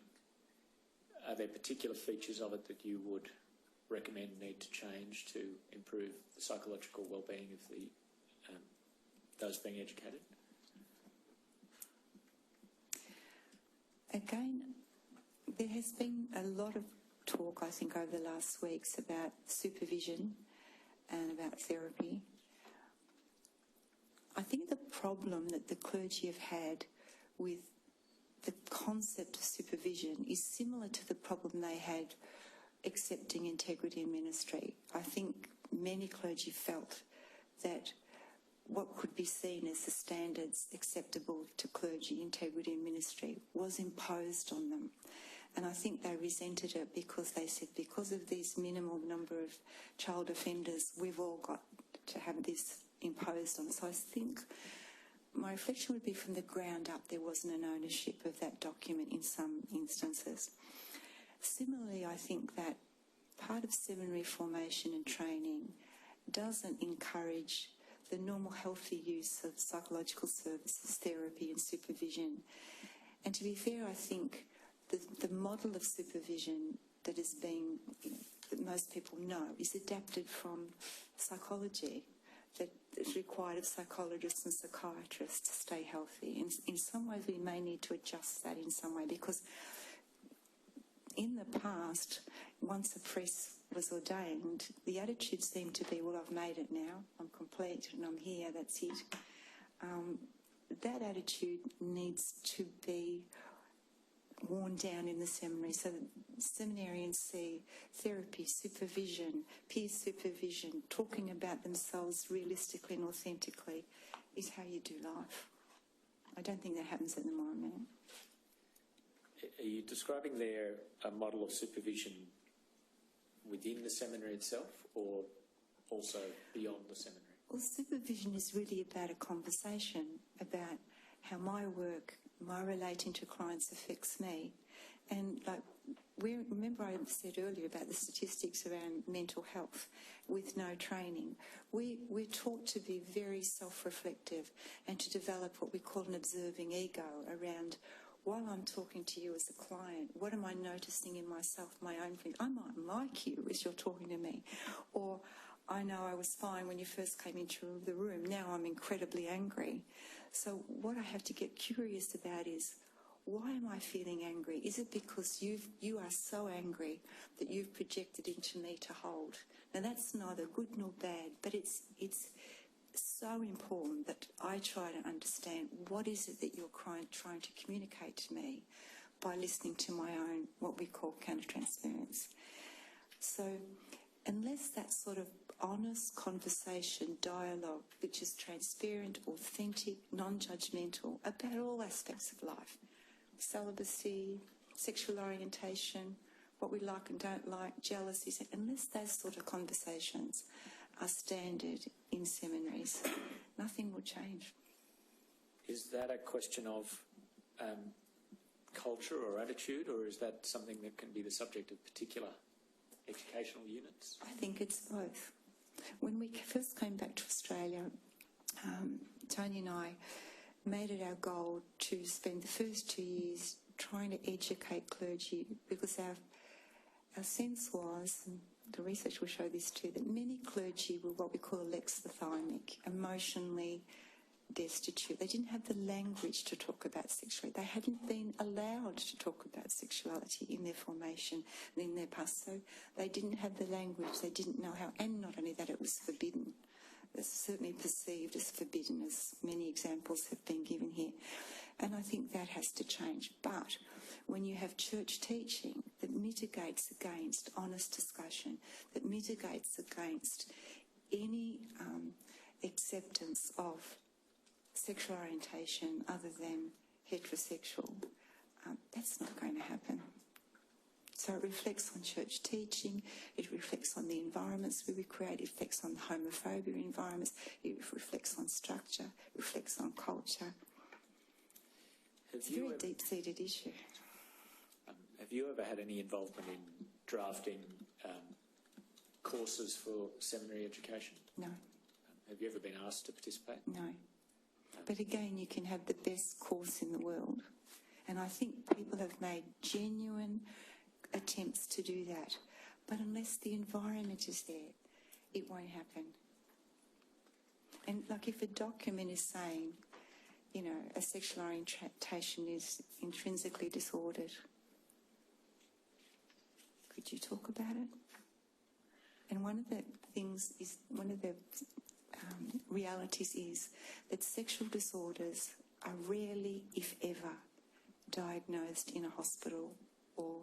are there particular features of it that you would recommend need to change to improve the psychological well-being of those being educated? Again, there has been a lot of talk, I think, over the last weeks about supervision and about therapy. I think the problem that the clergy have had with the concept of supervision is similar to the problem they had accepting integrity in ministry. I think many clergy felt that what could be seen as the standards acceptable to clergy, integrity in ministry, was imposed on them. And I think they resented it because they said, because of this minimal number of child offenders, we've all got to have this imposed on us. So I think my reflection would be from the ground up, there wasn't an ownership of that document in some instances. Similarly, I think that part of seminary formation and training doesn't encourage the normal healthy use of psychological services, therapy and supervision. And to be fair, I think the model of supervision that is being, that most people know, is adapted from psychology, that is required of psychologists and psychiatrists to stay healthy. In some ways, we may need to adjust that in some way, because in the past, once a priest was ordained, the attitude seemed to be, well, I've made it now, I'm complete and I'm here, that's it. That attitude needs to be worn down in the seminary so that seminarians see therapy, supervision, peer supervision, talking about themselves realistically and authentically is how you do life. I don't think that happens at the moment. Are you describing there a model of supervision within the seminary itself or also beyond the seminary? Well, supervision is really about a conversation about how my work, my relating to clients affects me. And remember I said earlier about the statistics around mental health with no training. We're taught to be very self-reflective and to develop what we call an observing ego around, while I'm talking to you as a client, what am I noticing in myself, my own thing? I might like you as you're talking to me. Or I know I was fine when you first came into the room. Now I'm incredibly angry. So what I have to get curious about is, why am I feeling angry? Is it because you are so angry that you've projected into me to hold? Now that's neither good nor bad, but it's so important that I try to understand what is it that you're trying to communicate to me by listening to my own, what we call counter-transference. So unless that sort of honest conversation, dialogue, which is transparent, authentic, non-judgmental, about all aspects of life, celibacy, sexual orientation, what we like and don't like, jealousy, unless those sort of conversations are standard in seminaries, nothing will change. Is that a question of culture or attitude, or is that something that can be the subject of particular educational units? I think it's both. When we first came back to Australia, Tony and I made it our goal to spend the first 2 years trying to educate clergy, because our sense was, and the research will show this too, that many clergy were what we call alexithymic, emotionally destitute. They didn't have the language to talk about sexuality. They hadn't been allowed to talk about sexuality in their formation and in their past. So they didn't have the language, they didn't know how, and not only that, it was forbidden. It's certainly perceived as forbidden, as many examples have been given here. And I think that has to change. But when you have church teaching that mitigates against honest discussion, that mitigates against any acceptance of sexual orientation other than heterosexual, that's not going to happen. So it reflects on church teaching, it reflects on the environments we create, it reflects on homophobia environments, it reflects on structure, it reflects on culture. It's a very deep-seated issue. Have you ever had any involvement in drafting courses for seminary education? No. Have you ever been asked to participate? No. But again, you can have the best course in the world. And I think people have made genuine attempts to do that. But unless the environment is there, it won't happen. And like if a document is saying, you know, a sexual orientation is intrinsically disordered, could you talk about it? And one of the things is, one of the realities is that sexual disorders are rarely, if ever, diagnosed in a hospital or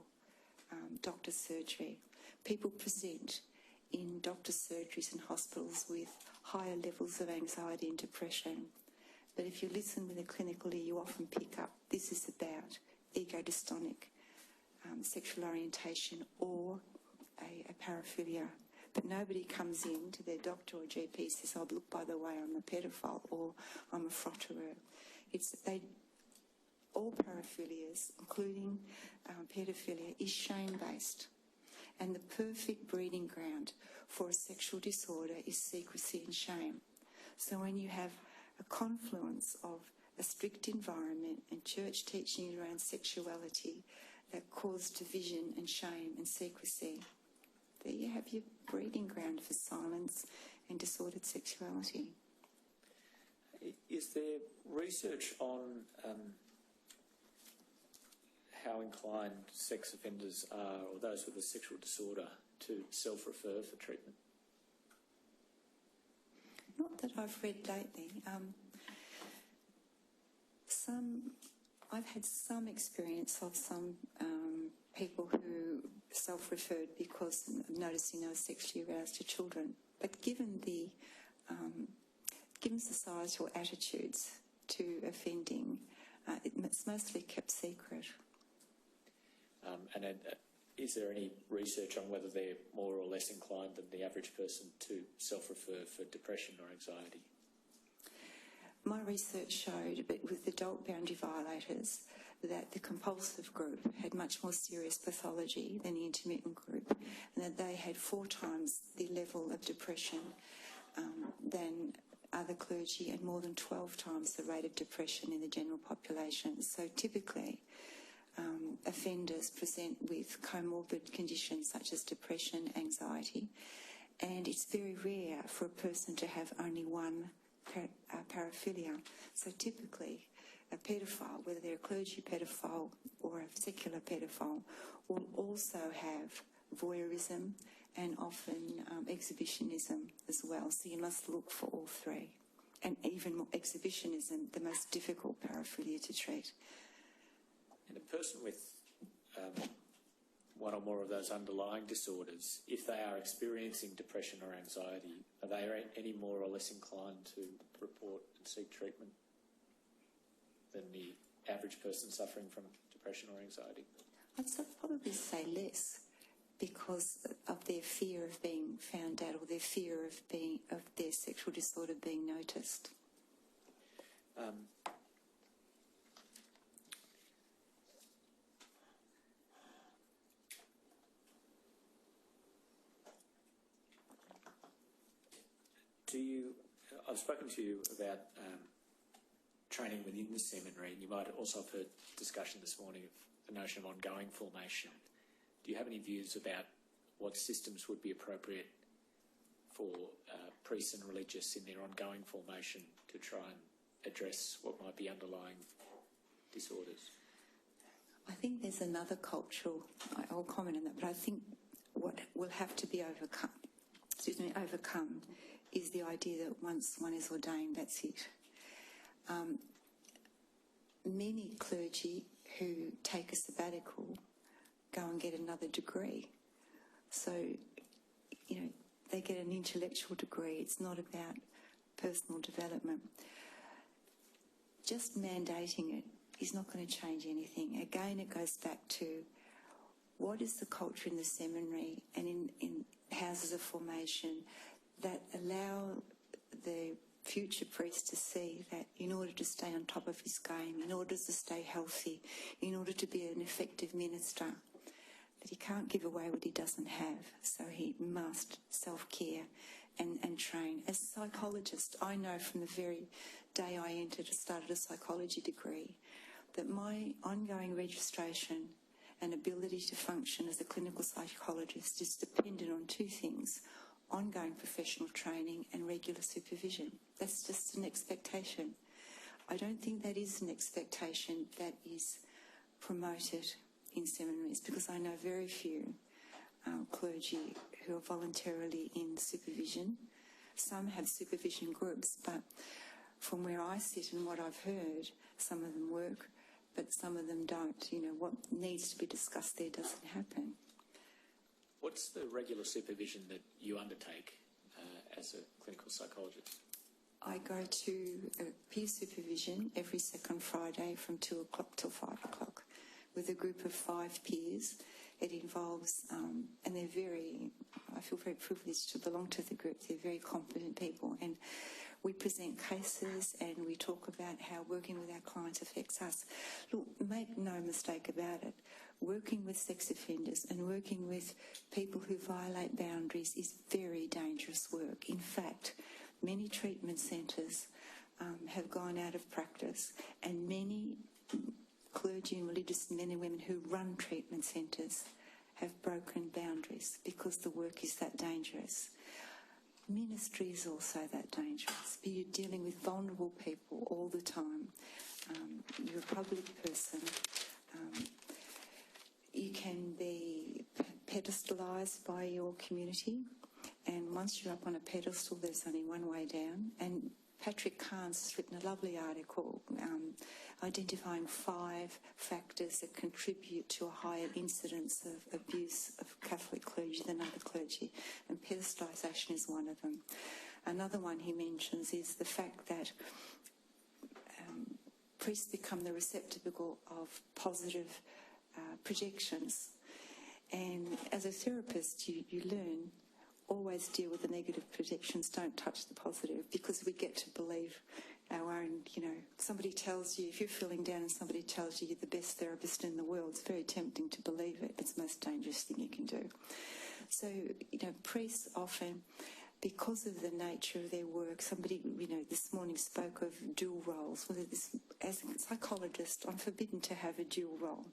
doctor's surgery. People present in doctor's surgeries and hospitals with higher levels of anxiety and depression. But if you listen with a clinical ear, you often pick up this is about ego-dystonic sexual orientation or a paraphilia. But nobody comes in to their doctor or GP and says, oh, look, by the way, I'm a pedophile or I'm a frotterer. All paraphilias, including pedophilia, is shame-based. And the perfect breeding ground for a sexual disorder is secrecy and shame. So when you have a confluence of a strict environment and church teaching around sexuality that cause division and shame and secrecy, there you have your breeding ground for silence and disordered sexuality. Is there research on how inclined sex offenders are, or those with a sexual disorder, to self-refer for treatment? Not that I've read lately. I've had some experience of some people who self-referred because of noticing they were sexually aroused to children. But given societal attitudes to offending, it's mostly kept secret. Is there any research on whether they're more or less inclined than the average person to self-refer for depression or anxiety? My research showed, but with adult boundary violators, that the compulsive group had much more serious pathology than the intermittent group, and that they had 4 times the level of depression than other clergy, and more than 12 times the rate of depression in the general population. So typically, offenders present with comorbid conditions such as depression, anxiety, and it's very rare for a person to have only one paraphilia. So typically, a paedophile, whether they're a clergy paedophile or a secular paedophile, will also have voyeurism and often exhibitionism as well. So you must look for all 3. And even more exhibitionism, the most difficult paraphilia to treat. And a person with one or more of those underlying disorders, if they are experiencing depression or anxiety, are they any more or less inclined to report and seek treatment than the average person suffering from depression or anxiety? I'd probably say less, because of their fear of being found out, or their fear of their sexual disorder being noticed. I've spoken to you about training within the seminary, and you might also have heard discussion this morning of the notion of ongoing formation. Do you have any views about what systems would be appropriate for priests and religious in their ongoing formation to try and address what might be underlying disorders? I think there's another cultural, I'll comment on that, but I think what will have to be overcome is the idea that once one is ordained, that's it. Many clergy who take a sabbatical go and get another degree. So, they get an intellectual degree. It's not about personal development. Just mandating it is not going to change anything. Again, it goes back to what is the culture in the seminary and in houses of formation that allow the future priest to see that in order to stay on top of his game, in order to stay healthy, in order to be an effective minister, that he can't give away what he doesn't have. So he must self-care and train. As a psychologist, I know from the very day I started a psychology degree, that my ongoing registration and ability to function as a clinical psychologist is dependent on 2 things: ongoing professional training and regular supervision. That's just an expectation. I don't think that is an expectation that is promoted in seminaries, because I know very few clergy who are voluntarily in supervision. Some have supervision groups, but from where I sit and what I've heard, some of them work, but some of them don't. What needs to be discussed there doesn't happen. What's the regular supervision that you undertake as a clinical psychologist? I go to peer supervision every second Friday from 2 o'clock till 5 o'clock with a group of 5 peers. It involves, and I feel very privileged to belong to the group. They're very competent people, and we present cases and we talk about how working with our clients affects us. Look, make no mistake about it. Working with sex offenders and working with people who violate boundaries is very dangerous work. In fact, many treatment centres have gone out of practice, and many clergy and religious men and women who run treatment centres have broken boundaries because the work is that dangerous. Ministry is also that dangerous. You're dealing with vulnerable people all the time. You're a public person. you can be pedestalised by your community, and once you're up on a pedestal, there's only one way down. And Patrick Carnes has written a lovely article identifying 5 factors that contribute to a higher incidence of abuse of Catholic clergy than other clergy, and pedestalisation is one of them. Another one he mentions is the fact that priests become the receptacle of positive projections. And as a therapist, you learn, always deal with the negative projections, don't touch the positive, because we get to believe our own, somebody tells you, if you're feeling down and somebody tells you you're the best therapist in the world, it's very tempting to believe it. It's the most dangerous thing you can do. So, priests often, because of the nature of their work, somebody, this morning spoke of dual roles. As a psychologist, I'm forbidden to have a dual role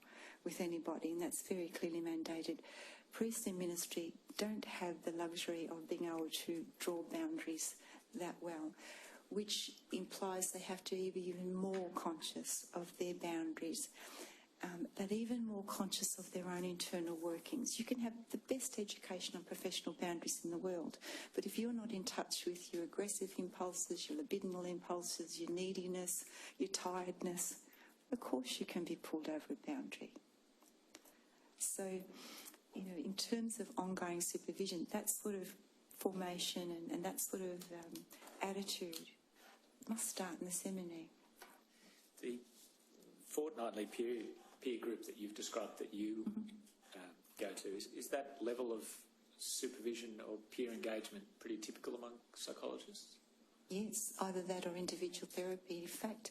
with anybody, and that's very clearly mandated. Priests in ministry don't have the luxury of being able to draw boundaries that well, which implies they have to be even more conscious of their boundaries, but even more conscious of their own internal workings. You can have the best education on professional boundaries in the world, but if you're not in touch with your aggressive impulses, your libidinal impulses, your neediness, your tiredness, of course you can be pulled over a boundary. So, in terms of ongoing supervision, that sort of formation and that sort of attitude must start in the seminary. The fortnightly peer group that you've described that you go to, is that level of supervision or peer engagement pretty typical among psychologists? Yes, either that or individual therapy. In fact,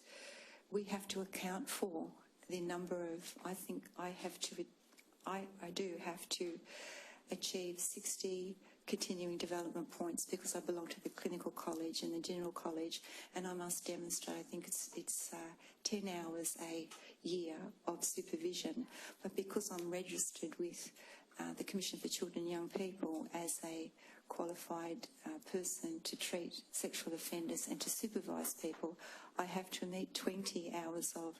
we have to account for the number of, I do have to achieve 60 continuing development points because I belong to the clinical college and the general college, and I must demonstrate, I think it's 10 hours a year of supervision. But because I'm registered with the Commission for Children and Young People as a qualified person to treat sexual offenders and to supervise people, I have to meet 20 hours of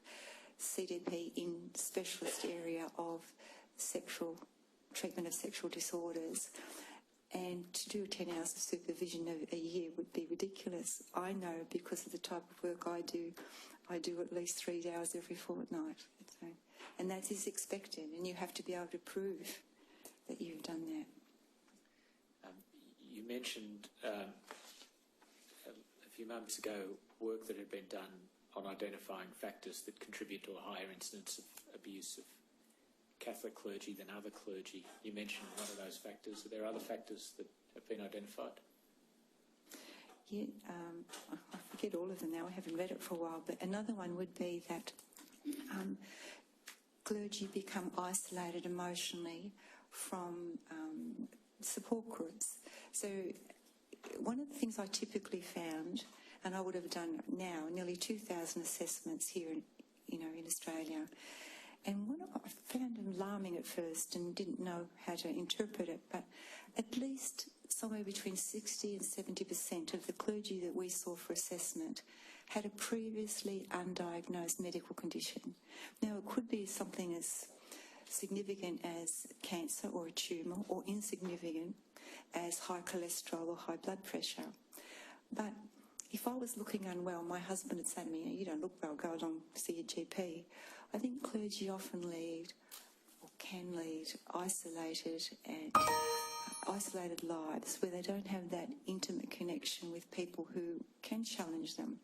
CDP in specialist area of treatment of sexual disorders, and to do 10 hours of supervision a year would be ridiculous. I know, because of the type of work I do at least 3 hours every fortnight. So, and that is expected, and you have to be able to prove that you've done that. You mentioned a few moments ago work that had been done on identifying factors that contribute to a higher incidence of abuse of Catholic clergy than other clergy. You mentioned one of those factors. Are there other factors that have been identified? Yeah, I forget all of them now. I haven't read it for a while. But another one would be that clergy become isolated emotionally from support groups. So one of the things I typically found, and I would have done now, nearly 2,000 assessments here in Australia, and what I found alarming at first and didn't know how to interpret it, but at least somewhere between 60 and 70% of the clergy that we saw for assessment had a previously undiagnosed medical condition. Now, it could be something as significant as cancer or a tumour, or insignificant as high cholesterol or high blood pressure. But if I was looking unwell, my husband would say to me, "You don't look well, go along, see your GP." I think clergy often lead, or can lead, isolated lives where they don't have that intimate connection with people who can challenge them.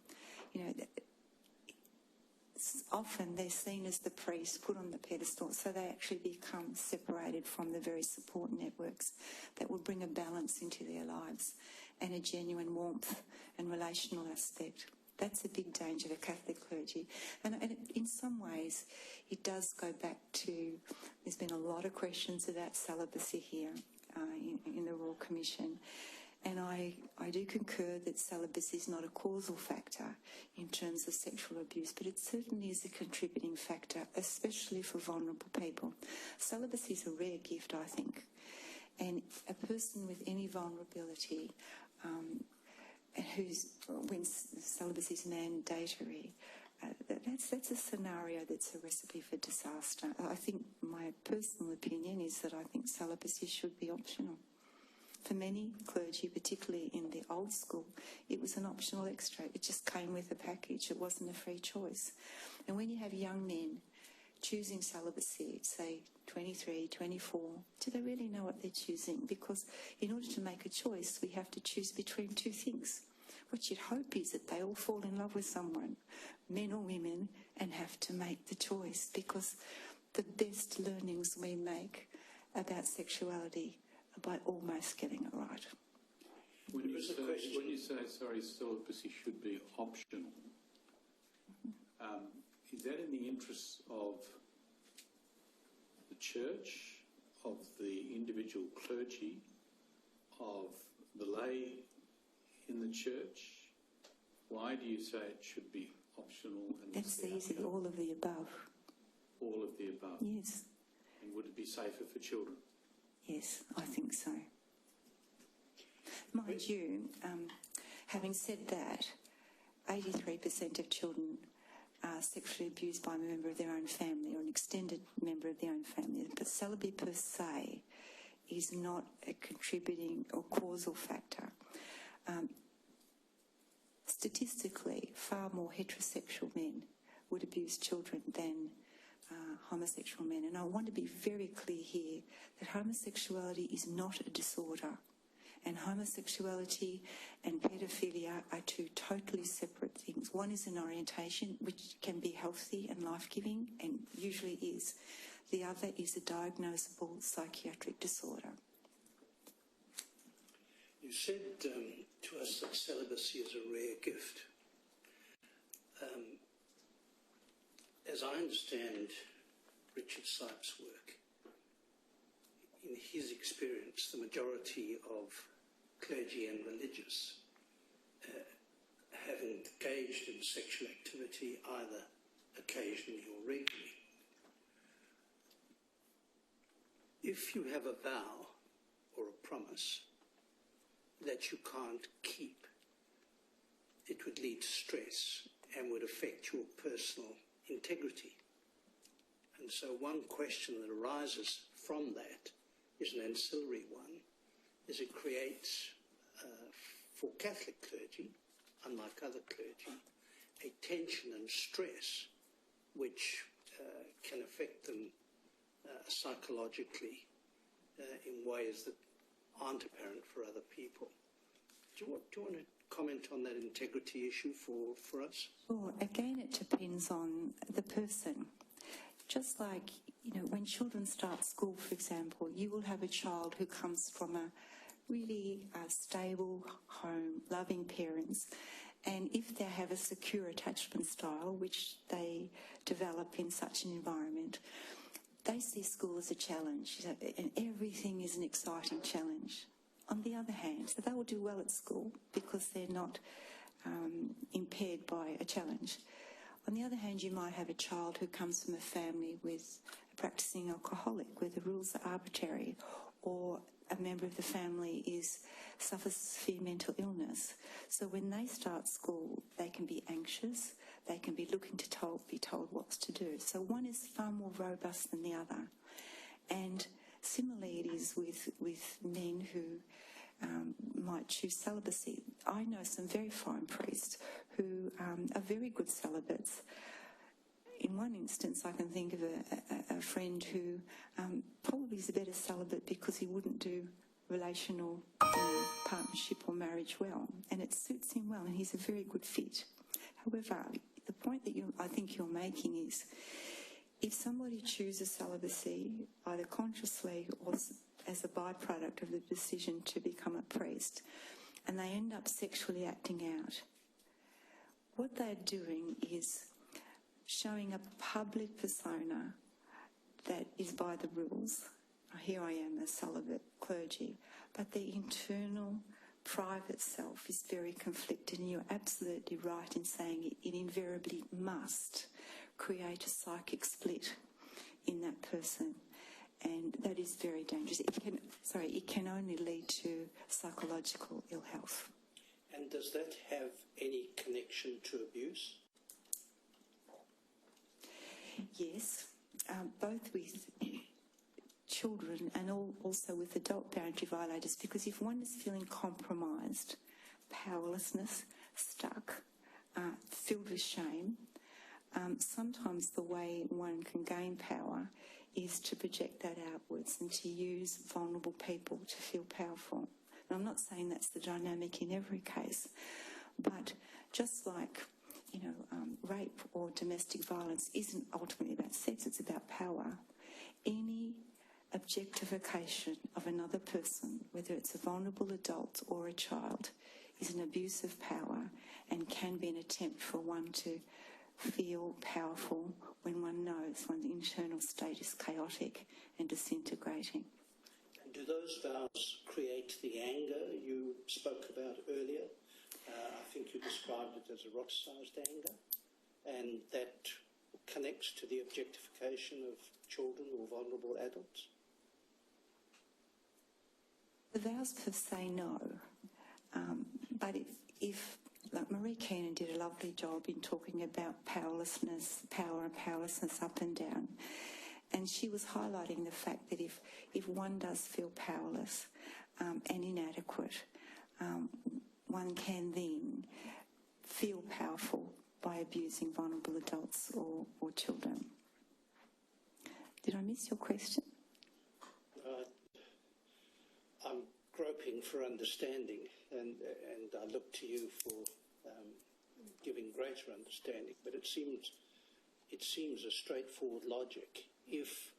Often they're seen as the priest, put on the pedestal, so they actually become separated from the very support networks that will bring a balance into their lives and a genuine warmth and relational aspect. That's a big danger for Catholic clergy. And in some ways, it does go back to, there's been a lot of questions about celibacy here in the Royal Commission. And I do concur that celibacy is not a causal factor in terms of sexual abuse, but it certainly is a contributing factor, especially for vulnerable people. Celibacy is a rare gift, I think. And a person with any vulnerability, when celibacy is mandatory, that's a scenario that's a recipe for disaster. I think my personal opinion is that I think celibacy should be optional. For many clergy, particularly in the old school, it was an optional extra. It just came with a package. It wasn't a free choice. And when you have young men choosing celibacy, say 23, 24, do they really know what they're choosing? Because in order to make a choice, we have to choose between two things. What you'd hope is that they all fall in love with someone, men or women, and have to make the choice, because the best learnings we make about sexuality are by almost getting it right. When you say celibacy should be optional, is that in the interests of the church, of the individual clergy, of the lay in the church? Why do you say it should be optional? And that's easy, all of the above. All of the above? Yes. And would it be safer for children? Yes, I think so. Mind you, having said that, 83% of children are sexually abused by a member of their own family or an extended member of their own family. But celibacy per se is not a contributing or causal factor. Statistically, far more heterosexual men would abuse children than homosexual men. And I want to be very clear here that homosexuality is not a disorder. And homosexuality and pedophilia are two totally separate things. One is an orientation which can be healthy and life-giving, and usually is. The other is a diagnosable psychiatric disorder. You said to us that celibacy is a rare gift. As I understand Richard Sipes' work, in his experience, the majority of clergy and religious have engaged in sexual activity either occasionally or regularly. If you have a vow or a promise that you can't keep, it would lead to stress and would affect your personal integrity. And so one question that arises from that is an ancillary one, is it creates, for Catholic clergy, unlike other clergy, a tension and stress which can affect them psychologically in ways that aren't apparent for other people. Do you want to comment on that integrity issue for us? Well, again, it depends on the person. Just like, when children start school, for example, you will have a child who comes from a really stable home, loving parents, and if they have a secure attachment style, which they develop in such an environment, they see school as a challenge, and everything is an exciting challenge. On the other hand, so they will do well at school because they're not impaired by a challenge. On the other hand, you might have a child who comes from a family with a practicing alcoholic, where the rules are arbitrary, or a member of the family suffers severe mental illness. So when they start school, they can be anxious, they can be looking to be told what to do. So one is far more robust than the other. And similarly it is with men who might choose celibacy. I know some very fine priests who are very good celibates. In one instance, I can think of a friend who probably is a better celibate because he wouldn't do relational partnership or marriage well, and it suits him well, and he's a very good fit. However, the point that I think you're making is, if somebody chooses celibacy, either consciously or as a byproduct of the decision to become a priest, and they end up sexually acting out, what they're doing is showing a public persona that is by the rules. Here I am, a celibate clergy, but their internal, private self is very conflicted, and you're absolutely right in saying it invariably must create a psychic split in that person, and that is very dangerous. It can only lead to psychological ill health. And does that have any connection to abuse? Yes, both with and also with adult boundary violators, because if one is feeling compromised, powerlessness, stuck, filled with shame, sometimes the way one can gain power is to project that outwards and to use vulnerable people to feel powerful. And I'm not saying that's the dynamic in every case, but just like, rape or domestic violence isn't ultimately about sex, it's about power. Any objectification of another person, whether it's a vulnerable adult or a child, is an abuse of power and can be an attempt for one to feel powerful when one knows one's internal state is chaotic and disintegrating. And do those vows create the anger you spoke about earlier? I think you described it as eroticised anger, and that connects to the objectification of children or vulnerable adults? The vows per se, no. But if like Marie Keenan did a lovely job in talking about powerlessness, power and powerlessness up and down. And she was highlighting the fact that if one does feel powerless and inadequate, one can then feel powerful by abusing vulnerable adults or children. Did I miss your question? I'm groping for understanding, and I look to you for giving greater understanding. But it seems a straightforward logic. If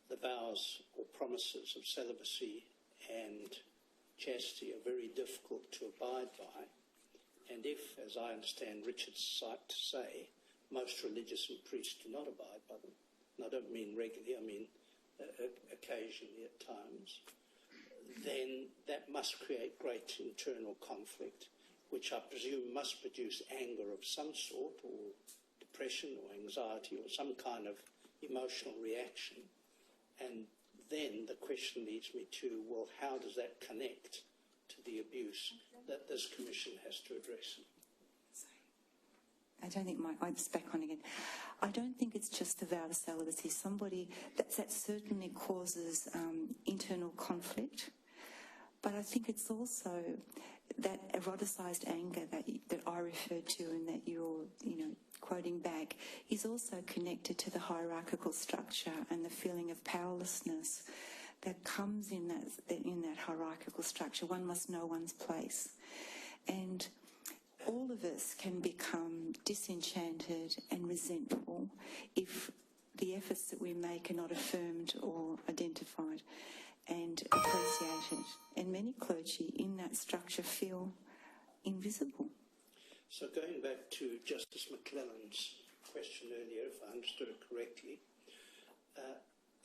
the vows or promises of celibacy and chastity are very difficult to abide by, and if, as I understand Richard's site to say, most religious and priests do not abide by them, and I don't mean regularly, I mean occasionally at times, then that must create great internal conflict, which I presume must produce anger of some sort, or depression or anxiety or some kind of emotional reaction. And then the question leads me to, well, how does that connect to the abuse that this commission has to address? I don't think it's back on again. I don't think it's just the vow of celibacy. That certainly causes internal conflict, but I think it's also that eroticised anger that I referred to and that you're, quoting back, is also connected to the hierarchical structure and the feeling of powerlessness that comes in that hierarchical structure. One must know one's place. And all of us can become disenchanted and resentful if the efforts that we make are not affirmed or identified and appreciated. And many clergy in that structure feel invisible. So going back to Justice McClellan's question earlier, if I understood it correctly,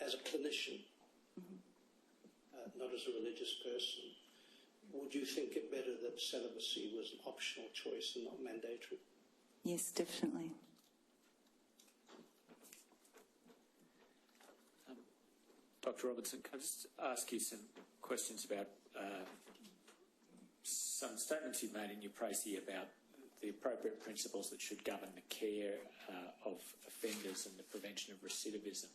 as a clinician, not as a religious person, would you think it better that celibacy was an optional choice and not mandatory? Yes, definitely. Dr. Robertson, can I just ask you some questions about some statements you've made in your précis about the appropriate principles that should govern the care of offenders and the prevention of recidivism.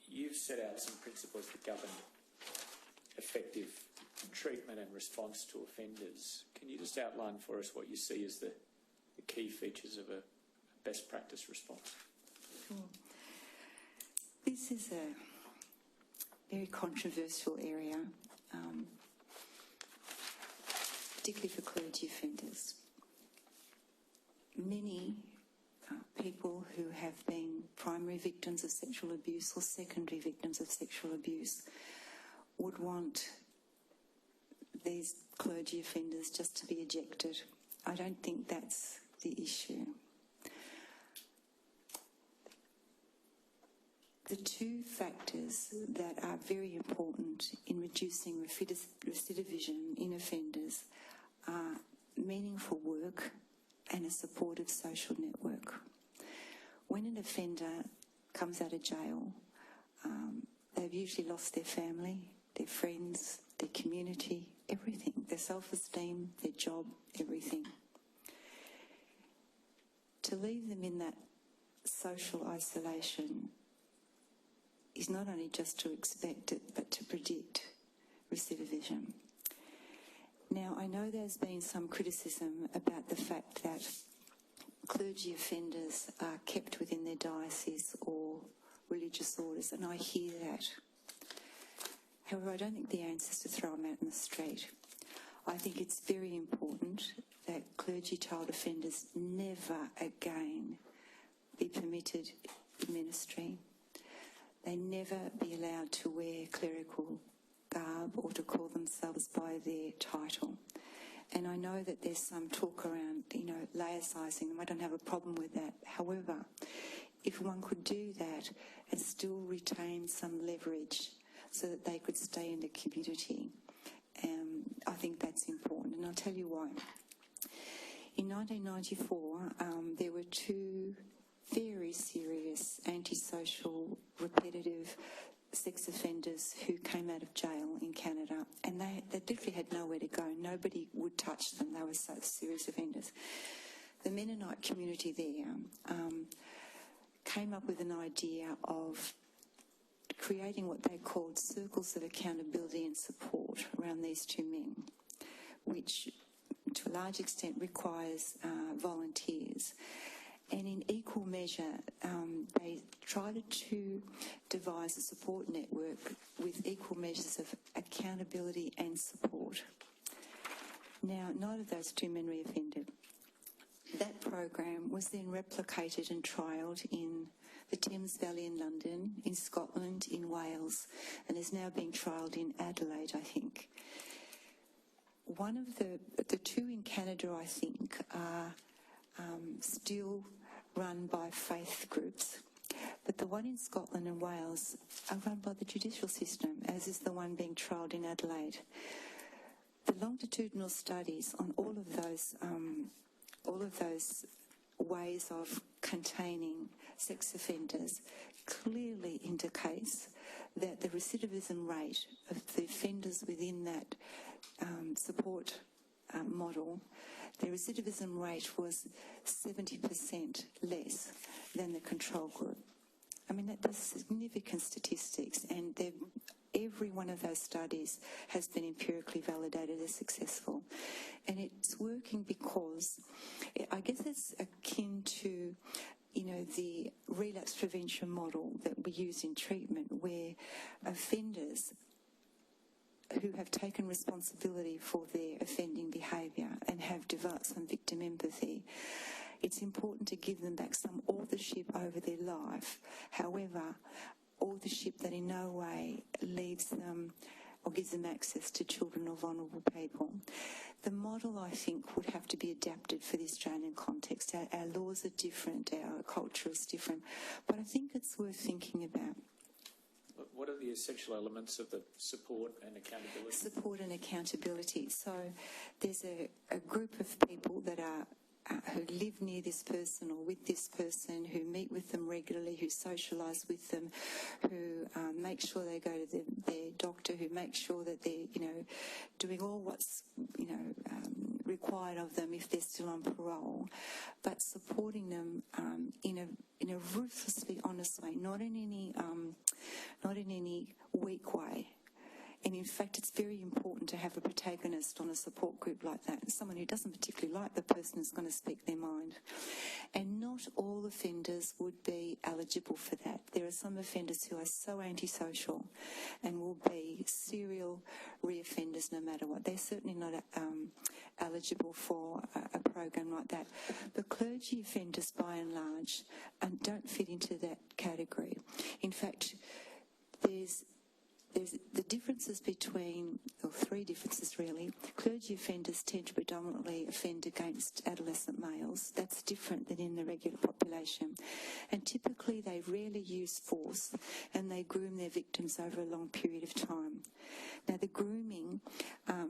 You've set out some principles that govern effective treatment and response to offenders. Can you just outline for us what you see as the key features of a best practice response? Sure. This is a very controversial area, particularly for clergy offenders. Many people who have been primary victims of sexual abuse or secondary victims of sexual abuse would want these clergy offenders just to be ejected. I don't think that's the issue. The two factors that are very important in reducing recidivism in offenders are meaningful work and a supportive social network. When an offender comes out of jail, they've usually lost their family, their friends, their community, everything, their self-esteem, their job, everything. To leave them in that social isolation is not only just to expect it, but to predict recidivism. Now, I know there's been some criticism about the fact that clergy offenders are kept within their diocese or religious orders, and I hear that. However, I don't think the answer is to throw them out in the street. I think it's very important that clergy child offenders never again be permitted in ministry. They never be allowed to wear clerical garb or to call themselves by their title. And I know that there's some talk around, laicizing them. I don't have a problem with that. However, if one could do that and still retain some leverage so that they could stay in the community, I think that's important. And I'll tell you why. In 1994, there were two very serious antisocial, repetitive sex offenders who came out of jail in Canada, and they literally had nowhere to go. Nobody would touch them. They were such serious offenders. The Mennonite community there came up with an idea of creating what they called circles of accountability and support around these two men, which to a large extent requires volunteers. And in equal measure, they tried to devise a support network with equal measures of accountability and support. Now, neither of those two men reoffended. That program was then replicated and trialled in the Thames Valley in London, in Scotland, in Wales, and is now being trialled in Adelaide, I think. One of the two in Canada, I think, are still run by faith groups, but the one in Scotland and Wales are run by the judicial system, as is the one being trialled in Adelaide. The longitudinal studies on all of those ways of containing sex offenders clearly indicates that the recidivism rate of the offenders within that support model, the recidivism rate was 70% less than the control group. I mean, that's significant statistics, and every one of those studies has been empirically validated as successful. And it's working because, I guess it's akin to, the relapse prevention model that we use in treatment, where offenders who have taken responsibility for their offending behaviour and have developed some victim empathy, it's important to give them back some authorship over their life. However, authorship that in no way leaves them or gives them access to children or vulnerable people. The model, I think, would have to be adapted for the Australian context. Our laws are different, our culture is different, but I think it's worth thinking about. What are the essential elements of the support and accountability? Support and accountability. So there's a group of people that are who live near this person or with this person, who meet with them regularly, who socialise with them, who make sure they go to their doctor, who make sure that they're, doing all what's, required of them if they're still on parole, but supporting them in a ruthlessly honest way, not in any weak way. And in fact, it's very important to have a protagonist on a support group like that, someone who doesn't particularly like the person is going to speak their mind. And not all offenders would be eligible for that. There are some offenders who are so antisocial and will be serial reoffenders no matter what. They're certainly not eligible for a program like that. The clergy offenders, by and large, don't fit into that category. In fact, there's the differences between, or three differences really. Clergy offenders tend to predominantly offend against adolescent males. That's different than in the regular population. And typically they rarely use force and they groom their victims over a long period of time. Now the grooming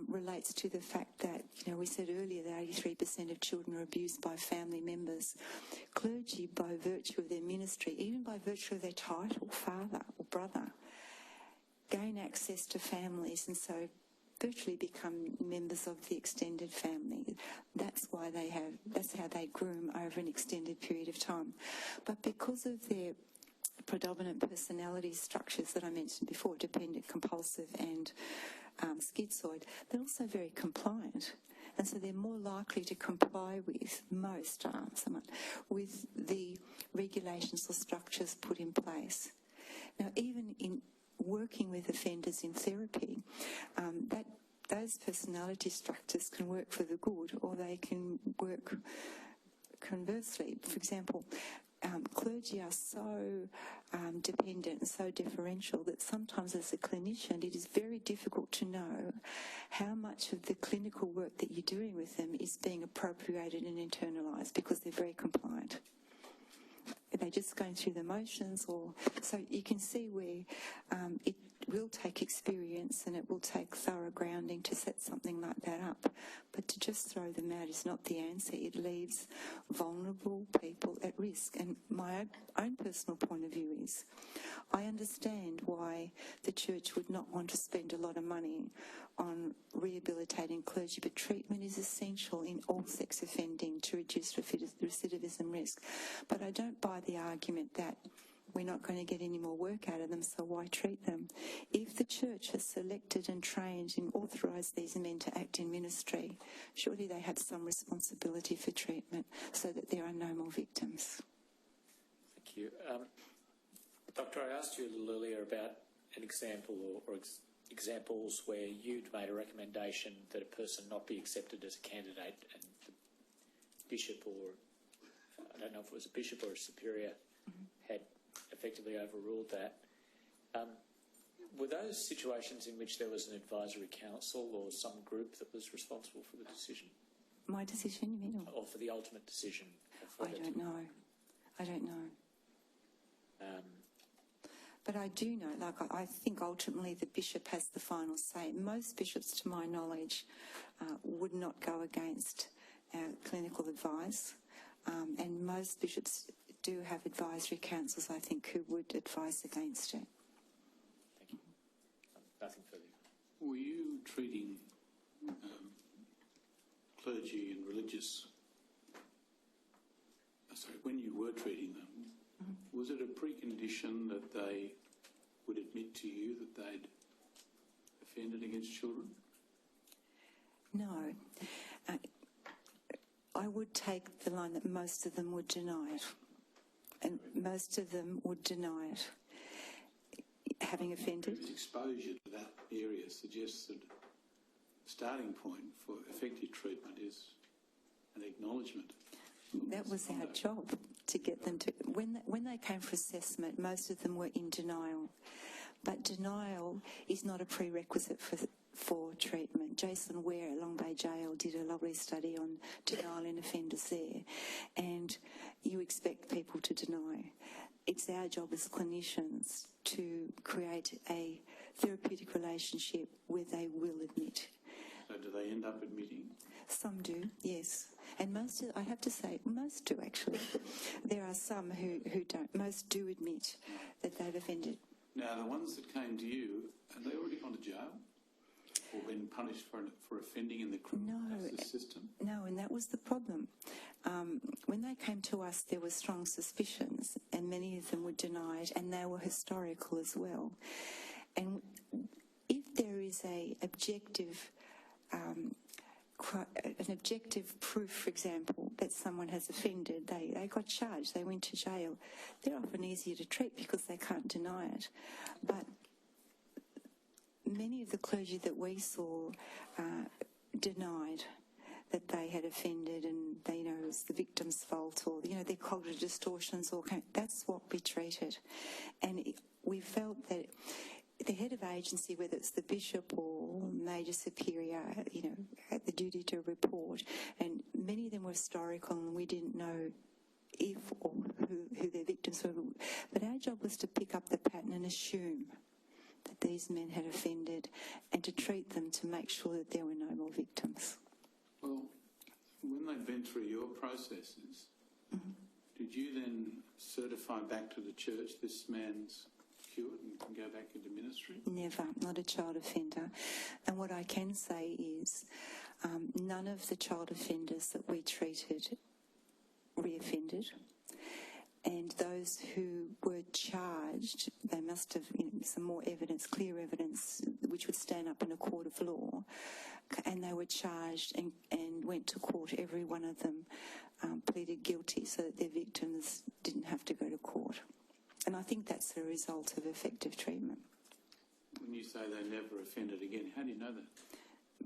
relates to the fact that, we said earlier that 83% of children are abused by family members. Clergy, by virtue of their ministry, even by virtue of their title, father or brother, gain access to families, and so virtually become members of the extended family. That's how they groom over an extended period of time. But because of their predominant personality structures that I mentioned before, dependent, compulsive and schizoid, they're also very compliant. And so they're more likely to comply with, most are, somewhat, with the regulations or structures put in place. Now, even in working with offenders in therapy, those personality structures can work for the good, or they can work conversely. For example, clergy are so dependent and so differential that sometimes as a clinician it is very difficult to know how much of the clinical work that you're doing with them is being appropriated and internalised, because they're very compliant. They're just going through the motions, so you can see where it will take experience and it will take thorough grounding to set something like that up. But to just throw them out is not the answer. It leaves vulnerable people at risk. And my own personal point of view is, I understand why the church would not want to spend a lot of money on rehabilitating clergy, but treatment is essential in all sex offending to reduce recidivism risk. But I don't buy the argument that we're not going to get any more work out of them, so why treat them? If the church has selected and trained and authorised these men to act in ministry, surely they have some responsibility for treatment so that there are no more victims. Thank you. Doctor, I asked you a little earlier about an example or examples where you'd made a recommendation that a person not be accepted as a candidate, and the bishop, or I don't know if it was a bishop or a superior, had effectively overruled that. Were those situations in which there was an advisory council or some group that was responsible for the decision? My decision, you mean? Or for the ultimate decision? I don't know. But I do know, I think ultimately the bishop has the final say. Most bishops, to my knowledge, would not go against our clinical advice, and most bishops do have advisory councils, I think, who would advise against it. Thank you. Nothing further. Were you treating clergy and religious... when you were treating them, was it a precondition that they would admit to you that they'd offended against children? No. I would take the line that most of them would deny it. And most of them would deny it, having offended. Exposure to that area suggests that the starting point for effective treatment is an acknowledgement. That was our job, to get them to... When they came for assessment, most of them were in denial. But denial is not a prerequisite for treatment. Jason Ware at Long Bay Jail did a lovely study on denial in offenders there, and you expect people to deny. It's our job as clinicians to create a therapeutic relationship where they will admit. So do they end up admitting? Some do, yes. And most, I have to say, most do actually. There are some who don't. Most do admit that they've offended. Now, the ones that came to you, have they already gone to jail or been punished for offending in the criminal justice system? No, and that was the problem. When they came to us, there were strong suspicions, and many of them were denied, and they were historical as well. And if there is an objective proof, for example, that someone has offended, they got charged, they went to jail, they're often easier to treat because they can't deny it. But many of the clergy that we saw denied that they had offended, and they, it was the victim's fault, or, their cognitive distortions, or that's what we treated. And we felt that the head of agency, whether it's the bishop or major superior, had the duty to report, and many of them were historical, and we didn't know if or who their victims were. But our job was to pick up the pattern and assume that these men had offended, and to treat them to make sure that there were no more victims. Well, when they'd been through your processes, did you then certify back to the church this man's cured and can go back into ministry? Never, not a child offender. And what I can say is none of the child offenders that we treated reoffended. And those who were charged, they must have some more evidence, clear evidence, which would stand up in a court of law. And they were charged and went to court. Every one of them pleaded guilty so that their victims didn't have to go to court. And I think that's a result of effective treatment. When you say they never offended again, how do you know that?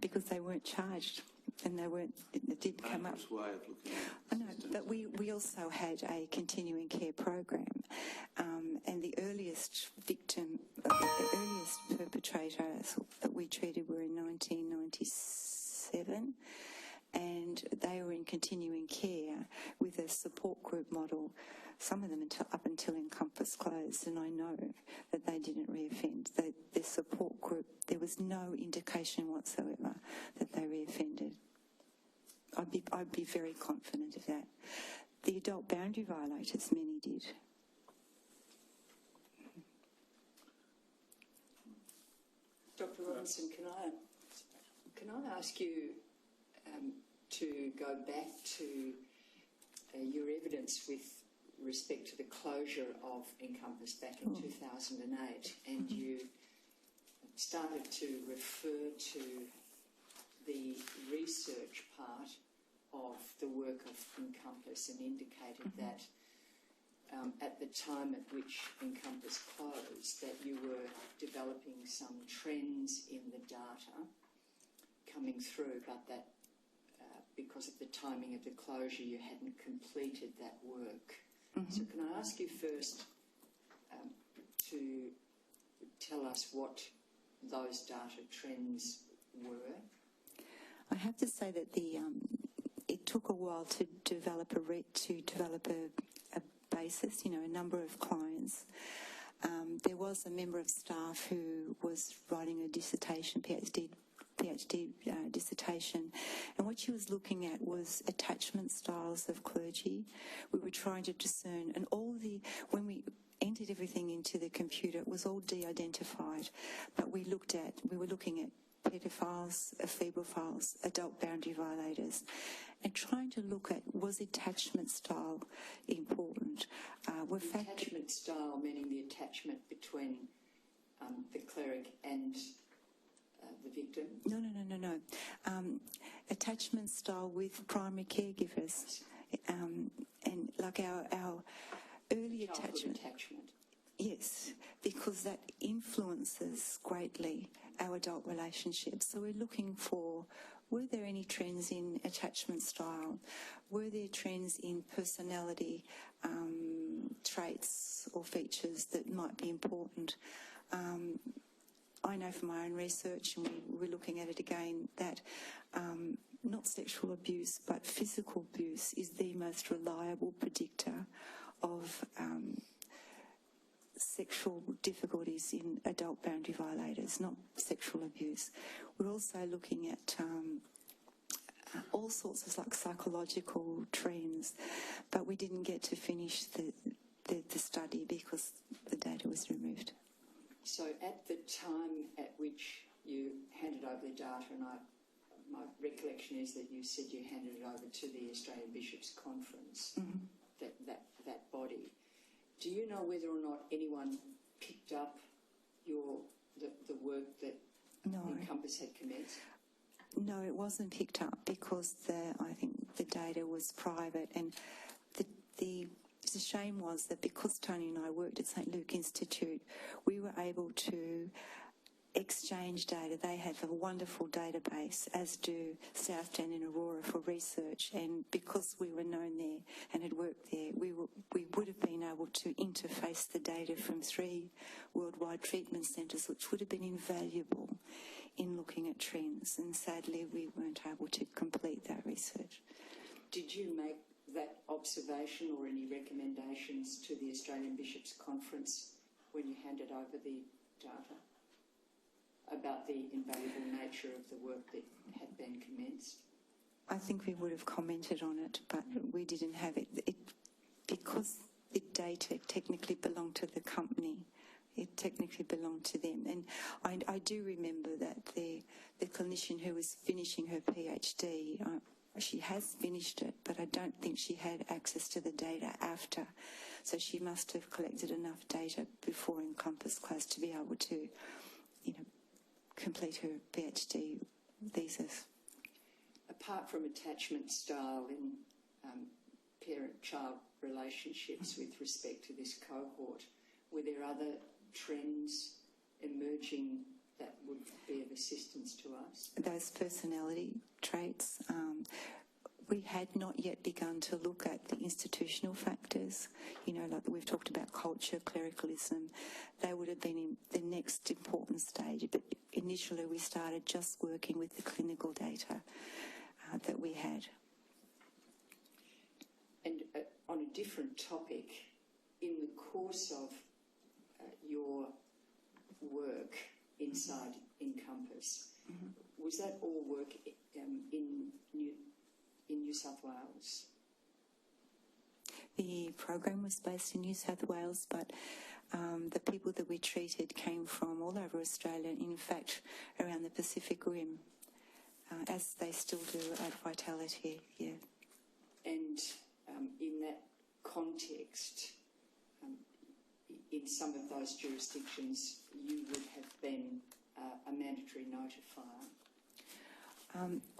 Because they weren't charged and they weren't, it didn't come up. Way of looking at I know, but we also had a continuing care program, and the earliest victim, the earliest perpetrators that we treated were in 1997, and they were in continuing care with a support group model. Some of them up until Encompass closed, and I know that they didn't reoffend. Their support group, there was no indication whatsoever that they reoffended. I'd be very confident of that. The adult boundary violators, many did. Dr. Robinson, can I ask you to go back to your evidence with respect to the closure of Encompass back in 2008, and you started to refer to the research part of the work of Encompass and indicated that at the time at which Encompass closed that you were developing some trends in the data coming through, but that because of the timing of the closure you hadn't completed that work. So can I ask you first to tell us what those data trends were? I have to say that it took a while to develop a basis, a number of clients. There was a member of staff who was writing a dissertation, PhD dissertation, and what she was looking at was attachment styles of clergy. We were trying to discern, and when we entered everything into the computer, it was all de-identified, but we were looking at pedophiles, ephebophiles, adult boundary violators, and trying to look at, was attachment style important? Attachment style meaning the attachment between the cleric and the victim? No. Attachment style with primary caregivers, and like our early attachment. Yes, because that influences greatly our adult relationships. So we're looking for, were there any trends in attachment style? Were there trends in personality traits or features that might be important? I know from my own research, and we're looking at it again, that not sexual abuse but physical abuse is the most reliable predictor of sexual difficulties in adult boundary violators, not sexual abuse. We're also looking at all sorts of psychological trends, but we didn't get to finish the study because the data was removed. So at the time at which you handed over the data, and my recollection is that you said you handed it over to the Australian Bishops' Conference, that body. Do you know whether or not anyone picked up the work that Encompass had commenced? No, it wasn't picked up because I think the data was private, and the shame was that because Tony and I worked at St Luke Institute, we were able to exchange data. They have a wonderful database, as do Southdown and Aurora for research, and because we were known there and had worked there, we would have been able to interface the data from 3 worldwide treatment centres, which would have been invaluable in looking at trends, and sadly we weren't able to complete that research. Did you make that observation or any recommendations to the Australian Bishops' Conference when you handed over the data about the invaluable nature of the work that had been commenced? I think we would have commented on it, but we didn't have it. Because the data technically belonged to the company, It technically belonged to them. And I do remember that the clinician who was finishing her PhD, she has finished it, but I don't think she had access to the data after. So she must have collected enough data before Encompass closed to be able to, complete her PhD thesis. Apart from attachment style in parent-child relationships with respect to this cohort, were there other trends emerging that would be of assistance to us? Those personality traits, we had not yet begun to look at the institutional factors, like we've talked about culture, clericalism. They would have been in the next important stage, but initially we started just working with the clinical data that we had. And on a different topic, in the course of your work inside Encompass, was that all work in New South Wales? The program was based in New South Wales, but the people that we treated came from all over Australia, in fact, around the Pacific Rim, as they still do at Vitality, yeah. And in that context, in some of those jurisdictions, you would have been a mandatory notifier?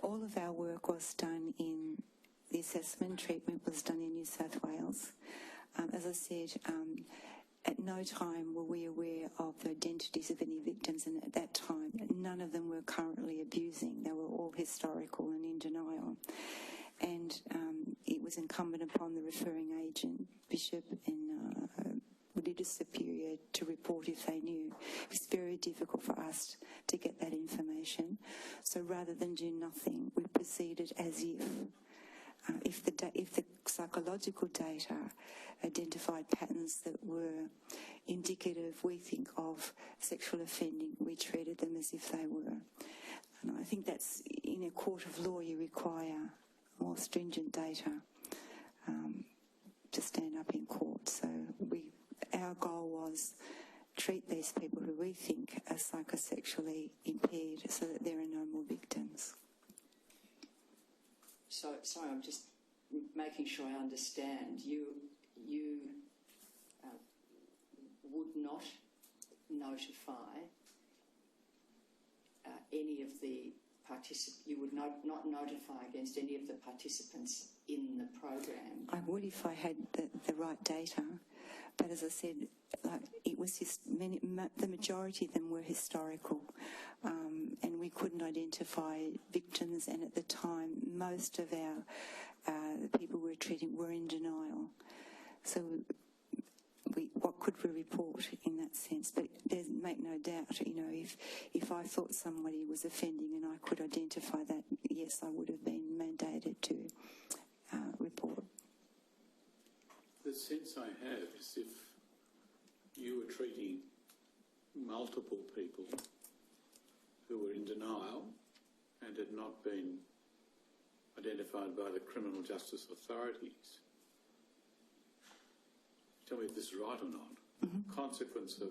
All of our work was done in the assessment treatment was done in New South Wales. As I said, at no time were we aware of the identities of any victims, and at that time none of them were currently abusing. They were all historical and in denial. And it was incumbent upon the referring agent, bishop and religious superior to report if they knew. It was very difficult for us to get that information. So rather than do nothing, we proceeded as if the psychological data identified patterns that were indicative, we think, of sexual offending, we treated them as if they were. And I think that's, in a court of law, you require more stringent data to stand up in court. So our goal was treat these people who we think are psychosexually impaired so that there are no more victims. So, sorry, I'm just making sure I understand. You would not notify any of the participants. You would not notify against any of the participants in the program. I would if I had the right data, but as I said, it was the majority of them were historical, and we couldn't identify victims. And at the time, most of the people we were treating were in denial. So, what could we report in that sense? But make no doubt, if I thought somebody was offending and I could identify that, yes, I would have been mandated to report. The sense I have is if you were treating multiple people who were in denial and had not been identified by the criminal justice authorities, tell me if this is right or not, consequence of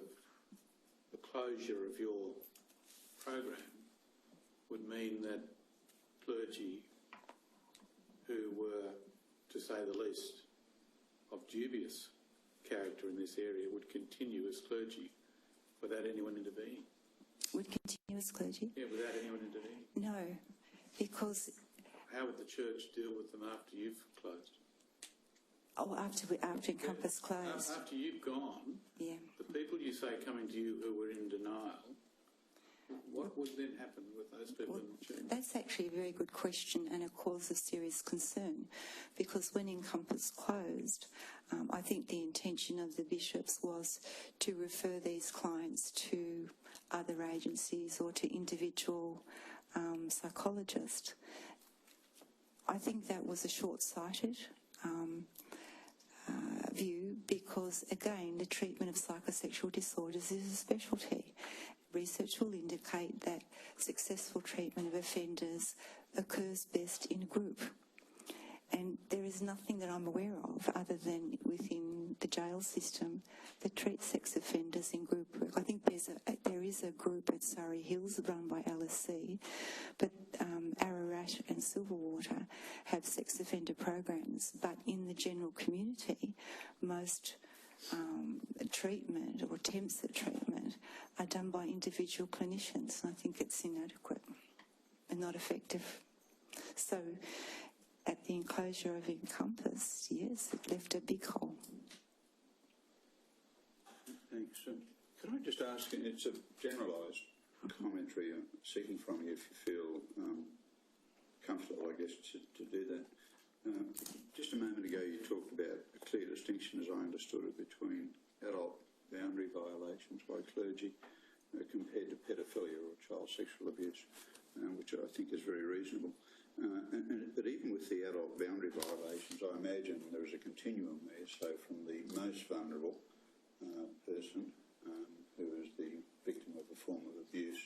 the closure of your program would mean that clergy who were, to say the least, of dubious character in this area would continue as clergy without anyone intervening. Would continue as clergy? Yeah, without anyone intervening. No, because... How would the church deal with them after you've closed? Oh, after Encompass closed. After you've gone, yeah. The people you say coming to you who were in denial, what would then happen with those people in the church? That's actually a very good question and a cause of serious concern, because when Encompass closed, I think the intention of the bishops was to refer these clients to other agencies or to individual psychologists. I think that was a short-sighted view because, again, the treatment of psychosexual disorders is a specialty. Research will indicate that successful treatment of offenders occurs best in a group. And there is there's nothing that I'm aware of other than within the jail system that treats sex offenders in group work. I think there is a group at Surrey Hills run by LSC, but Ararat and Silverwater have sex offender programs. But in the general community, most treatment or attempts at treatment are done by individual clinicians, and I think it's inadequate and not effective. So at the enclosure of Encompass, yes, it left a big hole. Thanks. Can I just ask, it's a generalised commentary I'm seeking from you if you feel comfortable, I guess, to do that. Just a moment ago you talked about a clear distinction, as I understood it, between adult boundary violations by clergy compared to pedophilia or child sexual abuse, which I think is very reasonable. But even with the adult boundary violations, I imagine there is a continuum there. So from the most vulnerable person who is the victim of a form of abuse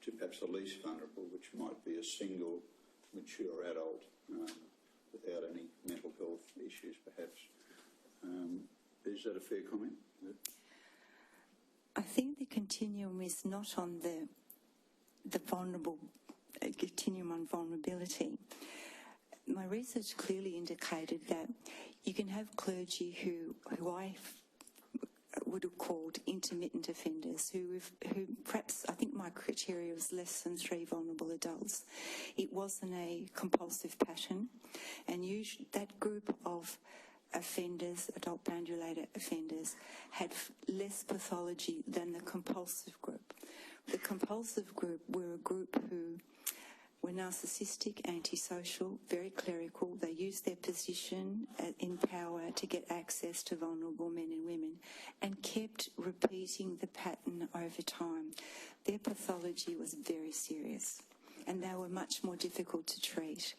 to perhaps the least vulnerable, which might be a single mature adult without any mental health issues, perhaps. Is that a fair comment? I think the continuum is not on the vulnerable continuum on vulnerability. My research clearly indicated that you can have clergy who I would have called intermittent offenders, who perhaps, I think my criteria was less than 3 vulnerable adults. It wasn't a compulsive pattern, and usually that group of offenders, adult boundary-related offenders, had less pathology than the compulsive group. The compulsive group were a group who were narcissistic, antisocial, very clerical. They used their position in power to get access to vulnerable men and women and kept repeating the pattern over time. Their pathology was very serious and they were much more difficult to treat.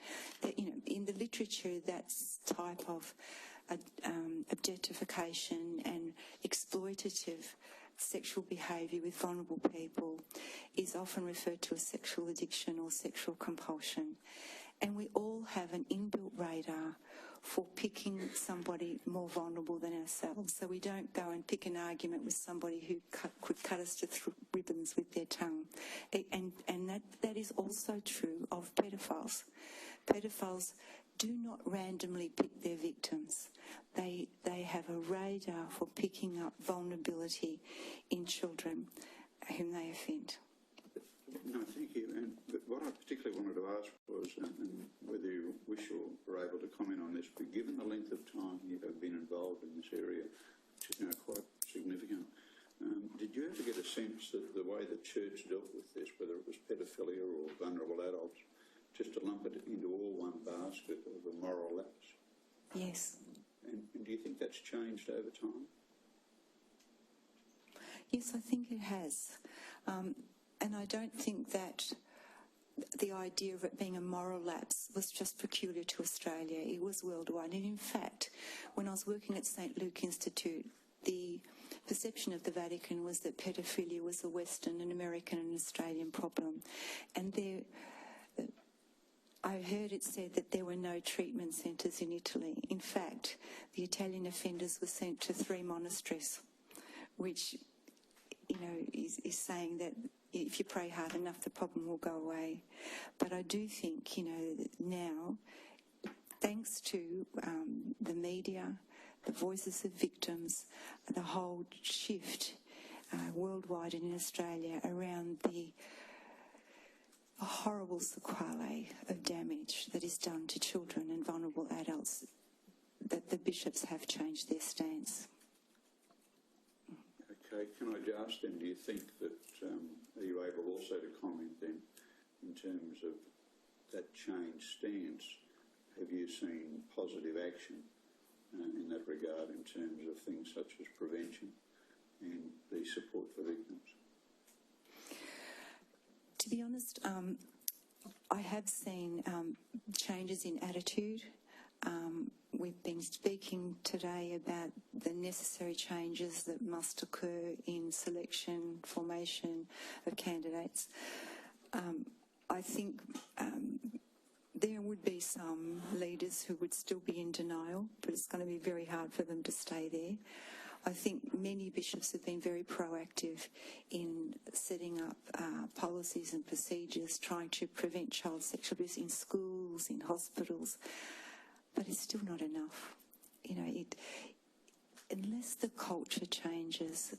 In the literature, that type of objectification and exploitative sexual behaviour with vulnerable people is often referred to as sexual addiction or sexual compulsion. And we all have an inbuilt radar for picking somebody more vulnerable than ourselves. So we don't go and pick an argument with somebody who could cut us to ribbons with their tongue. And that is also true of pedophiles. Pedophiles do not randomly pick their victims. They have a radar for picking up vulnerability in children whom they offend. No, thank you. But what I particularly wanted to ask was, and whether you wish or are able to comment on this, but given the length of time you have been involved in this area, which is now quite significant, did you ever get a sense that the way the church dealt with this, whether it was pedophilia or vulnerable adults, just to lump it into all one basket of a moral lapse? Yes. And do you think that's changed over time? Yes, I think it has. And I don't think that the idea of it being a moral lapse was just peculiar to Australia. It was worldwide. And in fact, when I was working at St. Luke Institute, the perception of the Vatican was that pedophilia was a Western, an American and Australian problem. And I heard it said that there were no treatment centres in Italy. In fact, the Italian offenders were sent to 3 monasteries, which, is saying that if you pray hard enough, the problem will go away. But I do think, now, thanks to the media, the voices of victims, the whole shift worldwide and in Australia around the horrible sequelae of damage that is done to children and vulnerable adults, that the bishops have changed their stance. Okay, can I just ask then, do you think that, are you able also to comment then, in terms of that changed stance, have you seen positive action in that regard in terms of things such as prevention and the support for victims? To be honest, I have seen changes in attitude. We've been speaking today about the necessary changes that must occur in selection, formation of candidates. I think there There would be some leaders who would still be in denial, but it's going to be very hard for them to stay there. I think many bishops have been very proactive in setting up policies and procedures trying to prevent child sexual abuse in schools, in hospitals, but it's still not enough. You know, unless the culture changes,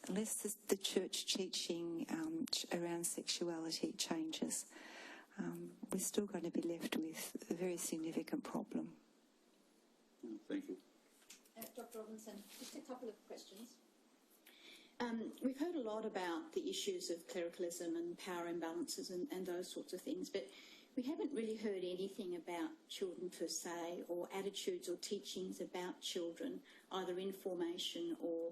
unless the church teaching around sexuality changes, we're still going to be left with a very significant problem. Thank you. Dr. Robinson, just a couple of questions. We've heard a lot about the issues of clericalism and power imbalances and those sorts of things, but we haven't really heard anything about children per se, or attitudes or teachings about children, either in formation or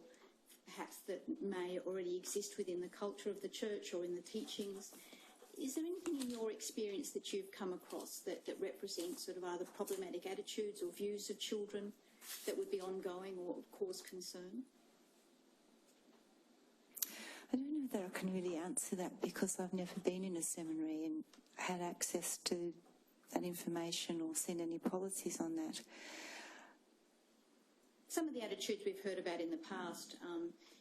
perhaps that may already exist within the culture of the church or in the teachings. Is there anything in your experience that you've come across that represents sort of either problematic attitudes or views of children that would be ongoing or cause concern? I don't know that I can really answer that because I've never been in a seminary and had access to that information or seen any policies on that. Some of the attitudes we've heard about in the past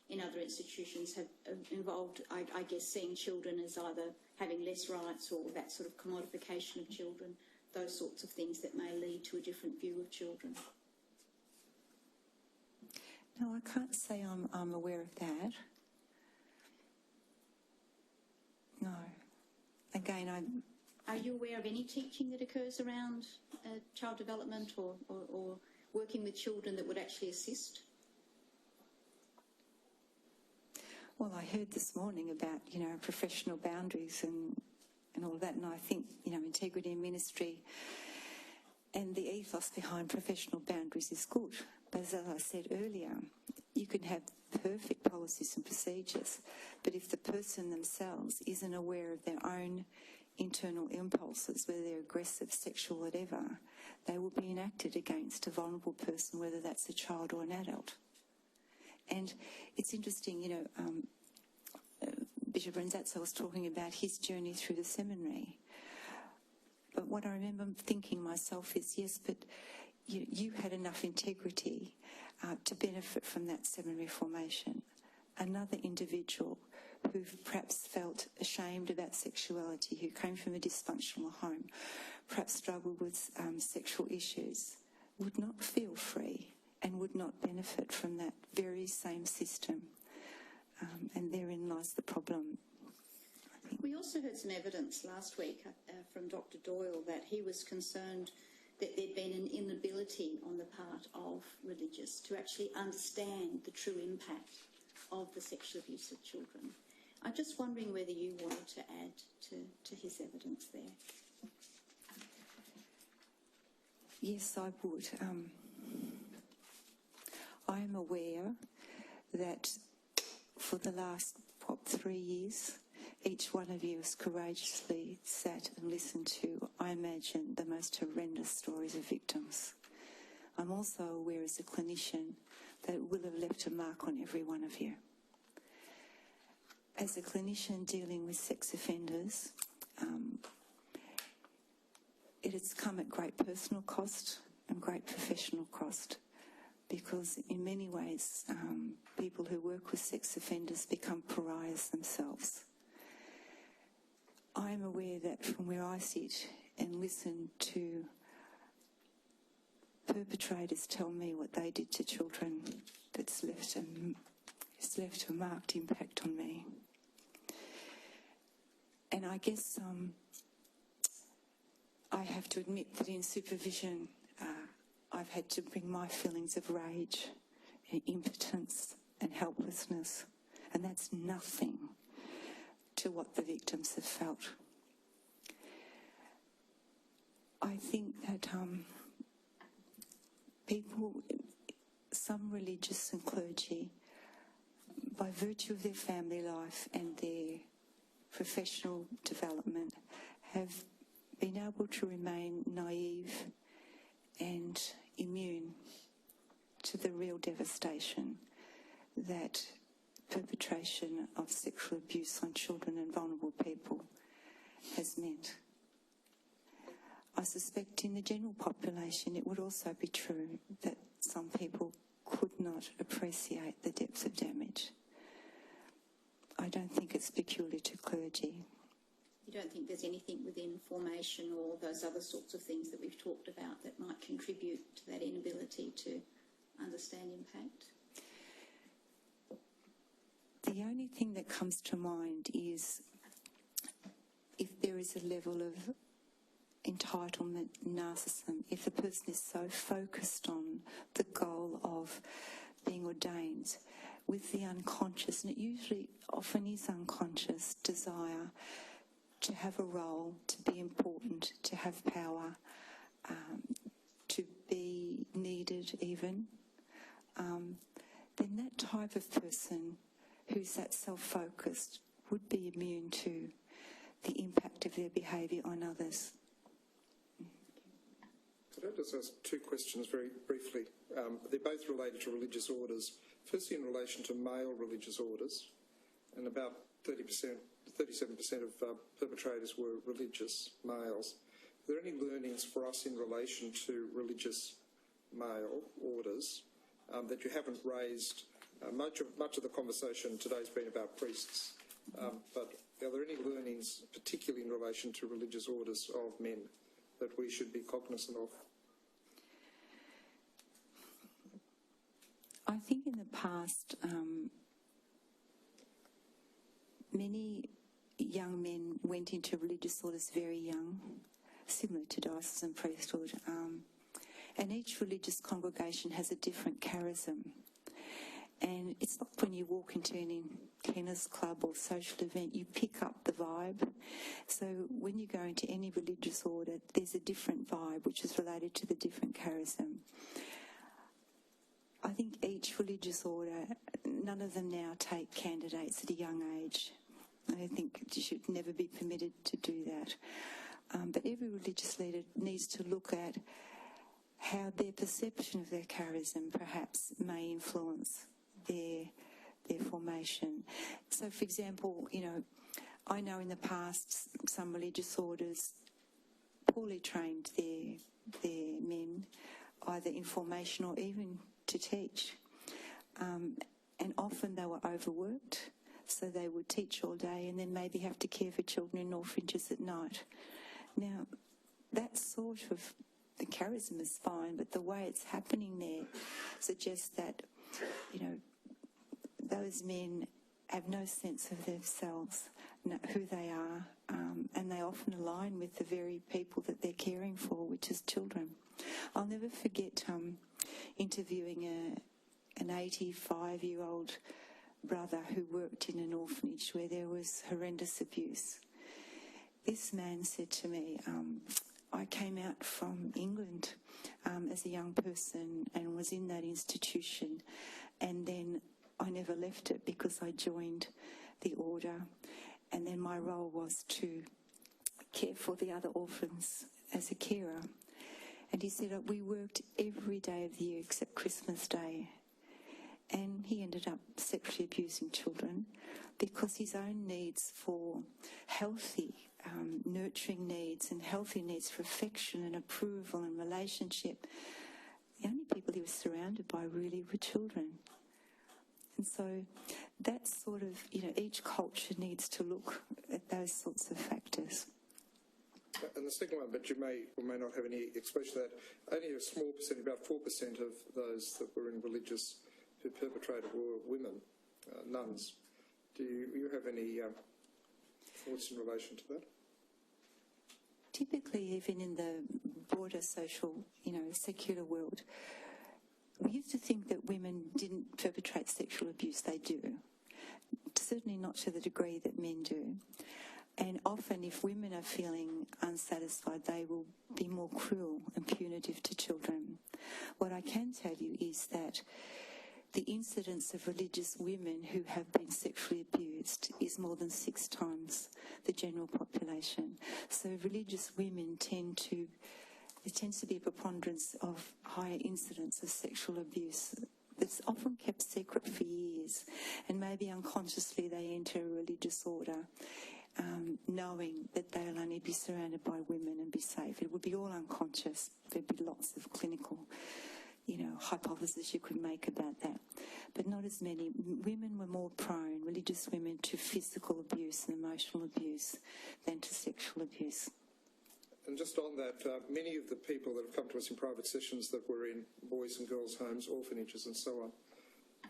in other institutions have involved, I guess, seeing children as either having less rights or that sort of commodification of children, those sorts of things that may lead to a different view of children. No, I can't say I'm aware of that. No. Again, Are you aware of any teaching that occurs around child development or working with children that would actually assist? Well, I heard this morning about, professional boundaries and all of that, and I think, integrity in ministry and the ethos behind professional boundaries is good. But as I said earlier, you can have perfect policies and procedures, but if the person themselves isn't aware of their own internal impulses, whether they're aggressive, sexual, whatever, they will be enacted against a vulnerable person, whether that's a child or an adult. And it's interesting, Bishop Renzatzo was talking about his journey through the seminary. But what I remember thinking myself is, yes, but you had enough integrity to benefit from that seminary formation. Another individual who perhaps felt ashamed about sexuality, who came from a dysfunctional home, perhaps struggled with sexual issues, would not feel free and would not benefit from that very same system. And therein lies the problem. We also heard some evidence last week from Dr. Doyle that he was concerned that there'd been an inability on the part of religious to actually understand the true impact of the sexual abuse of children. I'm just wondering whether you wanted to add to his evidence there. Yes, I would. I am aware that for the last, 3 years, each one of you has courageously sat and listened to, I imagine, the most horrendous stories of victims. I'm also aware as a clinician that it will have left a mark on every one of you. As a clinician dealing with sex offenders, it has come at great personal cost and great professional cost, because in many ways people who work with sex offenders become pariahs themselves. I'm aware that from where I sit and listen to perpetrators tell me what they did to children, it's left a marked impact on me. And I guess I have to admit that in supervision I've had to bring my feelings of rage and impotence and helplessness, and that's nothing to what the victims have felt. I think that people, some religious and clergy, by virtue of their family life and their professional development, have been able to remain naive and immune to the real devastation that perpetration of sexual abuse on children and vulnerable people has meant. I suspect in the general population it would also be true that some people could not appreciate the depth of damage. I don't think it's peculiar to clergy. You don't think there's anything within formation or those other sorts of things that we've talked about that might contribute to that inability to understand impact? The only thing that comes to mind is if there is a level of entitlement, narcissism, if the person is so focused on the goal of being ordained with the unconscious, and it usually often is unconscious, desire to have a role, to be important, to have power, to be needed even, then that type of person who's that self-focused would be immune to the impact of their behaviour on others. Could I just ask two questions very briefly? They're both related to religious orders. Firstly, in relation to male religious orders, and about 37% of perpetrators were religious males. Are there any learnings for us in relation to religious male orders that you haven't raised? Much of the conversation today has been about priests, but are there any learnings, particularly in relation to religious orders of men, that we should be cognizant of? I think in the past, many young men went into religious orders very young, similar to diocesan priesthood, and each religious congregation has a different charism. And it's like when you walk into any tennis club or social event, you pick up the vibe. So when you go into any religious order, there's a different vibe which is related to the different charism. I think each religious order, none of them now take candidates at a young age. I think you should never be permitted to do that. But every religious leader needs to look at how their perception of their charism perhaps may influence their formation. So, for example, I know in the past some religious orders poorly trained their men, either in formation or even to teach. And often they were overworked, so they would teach all day and then maybe have to care for children in orphanages at night. Now, that sort of, the charism is fine, but the way it's happening there suggests that, those men have no sense of themselves, who they are, and they often align with the very people that they're caring for, which is children. I'll never forget interviewing an 85-year-old brother who worked in an orphanage where there was horrendous abuse. This man said to me, I came out from England as a young person and was in that institution, and then I never left it because I joined the order, and then my role was to care for the other orphans as a carer. And he said, we worked every day of the year except Christmas Day. And he ended up sexually abusing children because his own needs for healthy, nurturing needs and healthy needs for affection and approval and relationship, the only people he was surrounded by really were children. And so that's sort of, each culture needs to look at those sorts of factors. And the second one, but you may or may not have any exposure to that, only a small percent, about 4% of those that were in religious who perpetrated were women, nuns. Do you have any thoughts in relation to that? Typically, even in the broader social, secular world, we used to think that women didn't perpetrate sexual abuse. They do. Certainly not to the degree that men do. And often if women are feeling unsatisfied, they will be more cruel and punitive to children. What I can tell you is that the incidence of religious women who have been sexually abused is more than 6 times the general population. So religious women there tends to be a preponderance of higher incidence of sexual abuse that's often kept secret for years, and maybe unconsciously they enter a religious order knowing that they'll only be surrounded by women and be safe. It would be all unconscious. There'd be lots of clinical, hypotheses you could make about that. But not as many. Women were more prone, religious women, to physical abuse and emotional abuse than to sexual abuse. And just on that, many of the people that have come to us in private sessions that were in boys' and girls' homes, orphanages and so on,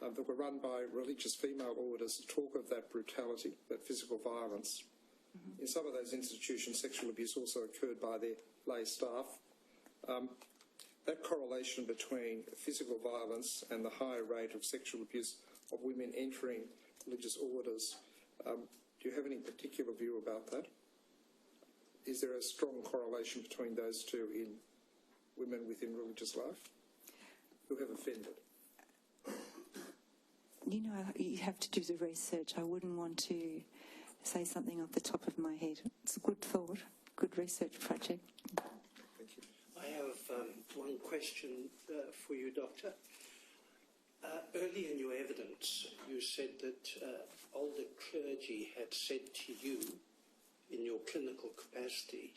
that were run by religious female orders, talk of that brutality, that physical violence. Mm-hmm. In some of those institutions, sexual abuse also occurred by their lay staff. That correlation between physical violence and the higher rate of sexual abuse of women entering religious orders, do you have any particular view about that? Is there a strong correlation between those two in women within religious life who have offended? You have to do the research. I wouldn't want to say something off the top of my head. It's a good thought, good research project. Thank you. I have one question for you, Doctor. Early in your evidence, you said that older clergy had said to you, in your clinical capacity,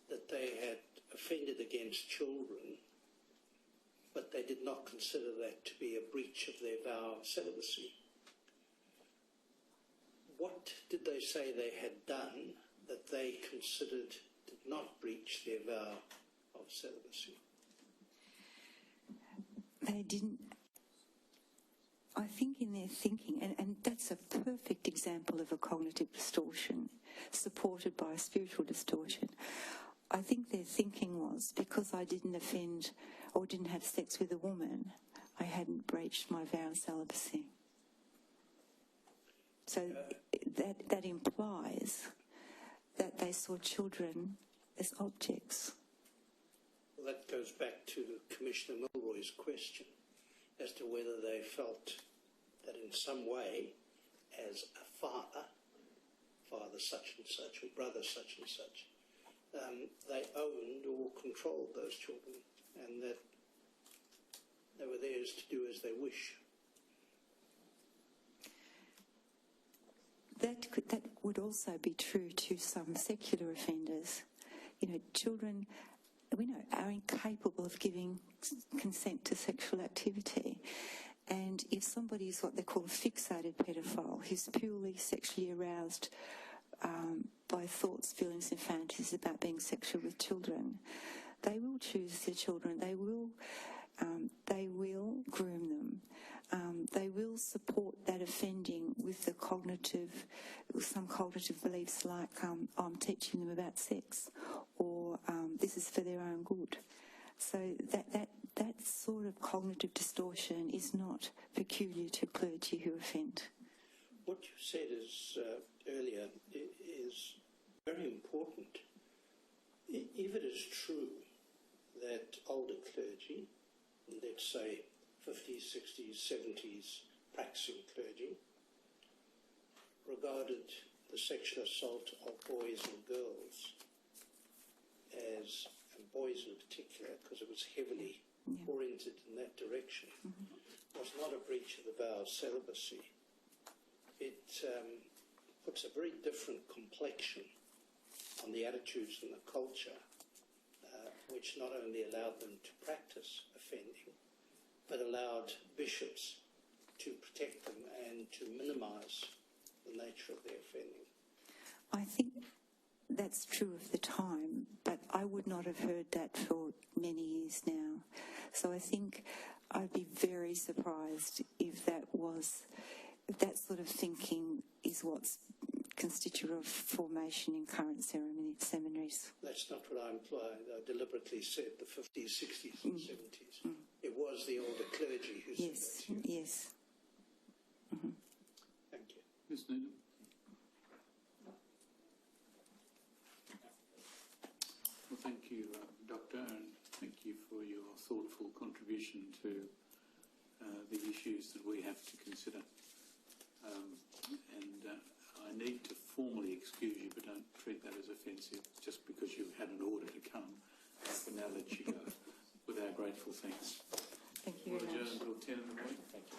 that they had offended against children, but they did not consider that to be a breach of their vow of celibacy. What did they say they had done that they considered did not breach their vow of celibacy? They didn't. I think in their thinking, and that's a perfect example of a cognitive distortion supported by a spiritual distortion. I think their thinking was, because I didn't offend or didn't have sex with a woman, I hadn't breached my vow of celibacy. So that implies that they saw children as objects. Well, that goes back to Commissioner Milroy's question as to whether they felt that in some way, as a father such and such, or brother such and such, they owned or controlled those children, and that they were theirs to do as they wish. That would also be true to some secular offenders. Children, we know, are incapable of giving consent to sexual activity. And if somebody is what they call a fixated pedophile, who's purely sexually aroused by thoughts, feelings and fantasies about being sexual with children, they will choose their children. They will groom them. They will support that offending with some cognitive beliefs like, I'm teaching them about sex, or this is for their own good. So that sort of cognitive distortion is not peculiar to clergy who offend. What you said earlier is very important. If it is true that older clergy, let's say 50s, 60s, 70s practicing clergy, regarded the sexual assault of boys and girls as, and boys in particular, because it was heavily oriented in that direction, was not a breach of the vow of celibacy. It puts a very different complexion on the attitudes and the culture, which not only allowed them to practice offending, but allowed bishops to protect them and to minimise the nature of their offending. I think that's true of the time, but I would not have heard that for many years now. So I think I'd be very surprised if that sort of thinking is what's constitutive of formation in current seminaries. That's not what I implied. I deliberately said the 50s, 60s and 70s. It was the older clergy who said that to you. Yes. Mm-hmm. Thank you. Ms. Needham. Well, thank you, Doctor, and thank you for your thoughtful contribution to the issues that we have to consider. I need to formally excuse you, but don't treat that as offensive just because you had an order to come. I can now let you go with our grateful thanks. Thank you very much. We'll adjourn until 10 in the morning. Thank you.